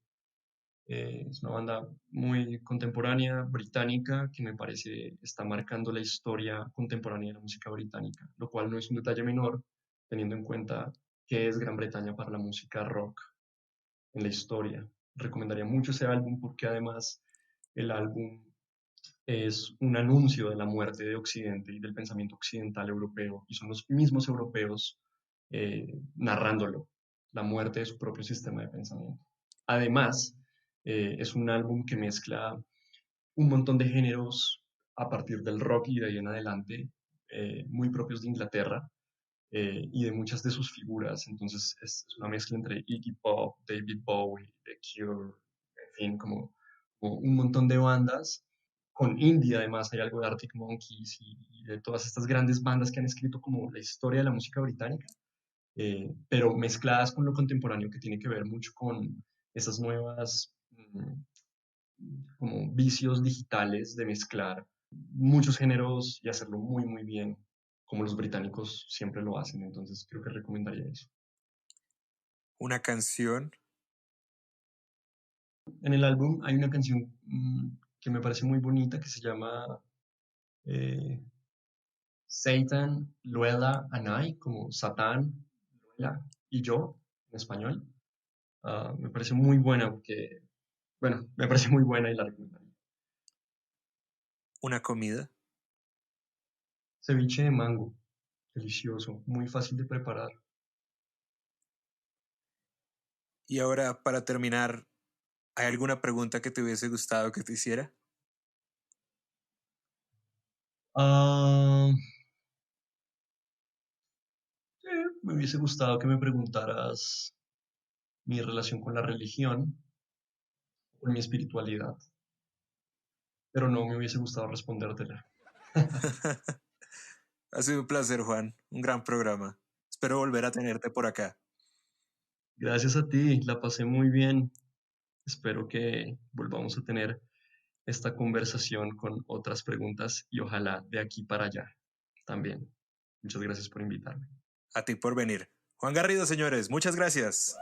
Speaker 2: Es una banda muy contemporánea, británica, que me parece está marcando la historia contemporánea de la música británica, lo cual no es un detalle menor, teniendo en cuenta que es Gran Bretaña para la música rock en la historia. Recomendaría mucho ese álbum porque además el álbum es un anuncio de la muerte de Occidente y del pensamiento occidental europeo, y son los mismos europeos narrándolo, la muerte de su propio sistema de pensamiento. Además, es un álbum que mezcla un montón de géneros a partir del rock y de ahí en adelante, muy propios de Inglaterra, y de muchas de sus figuras. Entonces es una mezcla entre Iggy Pop, David Bowie, The Cure, en fin, como un montón de bandas. Con indie además hay algo de Arctic Monkeys y de todas estas grandes bandas que han escrito como la historia de la música británica, pero mezcladas con lo contemporáneo que tiene que ver mucho con esas nuevas como vicios digitales de mezclar muchos géneros y hacerlo muy, muy bien, como los británicos siempre lo hacen. Entonces creo que recomendaría eso.
Speaker 3: una canción,
Speaker 2: En el álbum hay una canción que me parece muy bonita que se llama eh, Satan, Luella and I, como Satán, Luella y yo en español. Me parece muy buena porque, bueno, me parece muy buena y la recomendaría.
Speaker 3: una comida,
Speaker 2: Ceviche de mango, delicioso, muy fácil de preparar.
Speaker 3: y ahora para terminar, ¿hay alguna pregunta que te hubiese gustado que te hiciera?
Speaker 2: Ah, me hubiese gustado que me preguntaras mi relación con la religión, con mi espiritualidad, pero no me hubiese gustado respondértela.
Speaker 3: Ha sido un placer, Juan, un gran programa. Espero volver a tenerte por acá.
Speaker 2: Gracias a ti, la pasé muy bien. Espero que volvamos a tener esta conversación con otras preguntas y ojalá de aquí para allá también. Muchas gracias por invitarme.
Speaker 3: A ti por venir. Juan Garrido, señores, muchas gracias.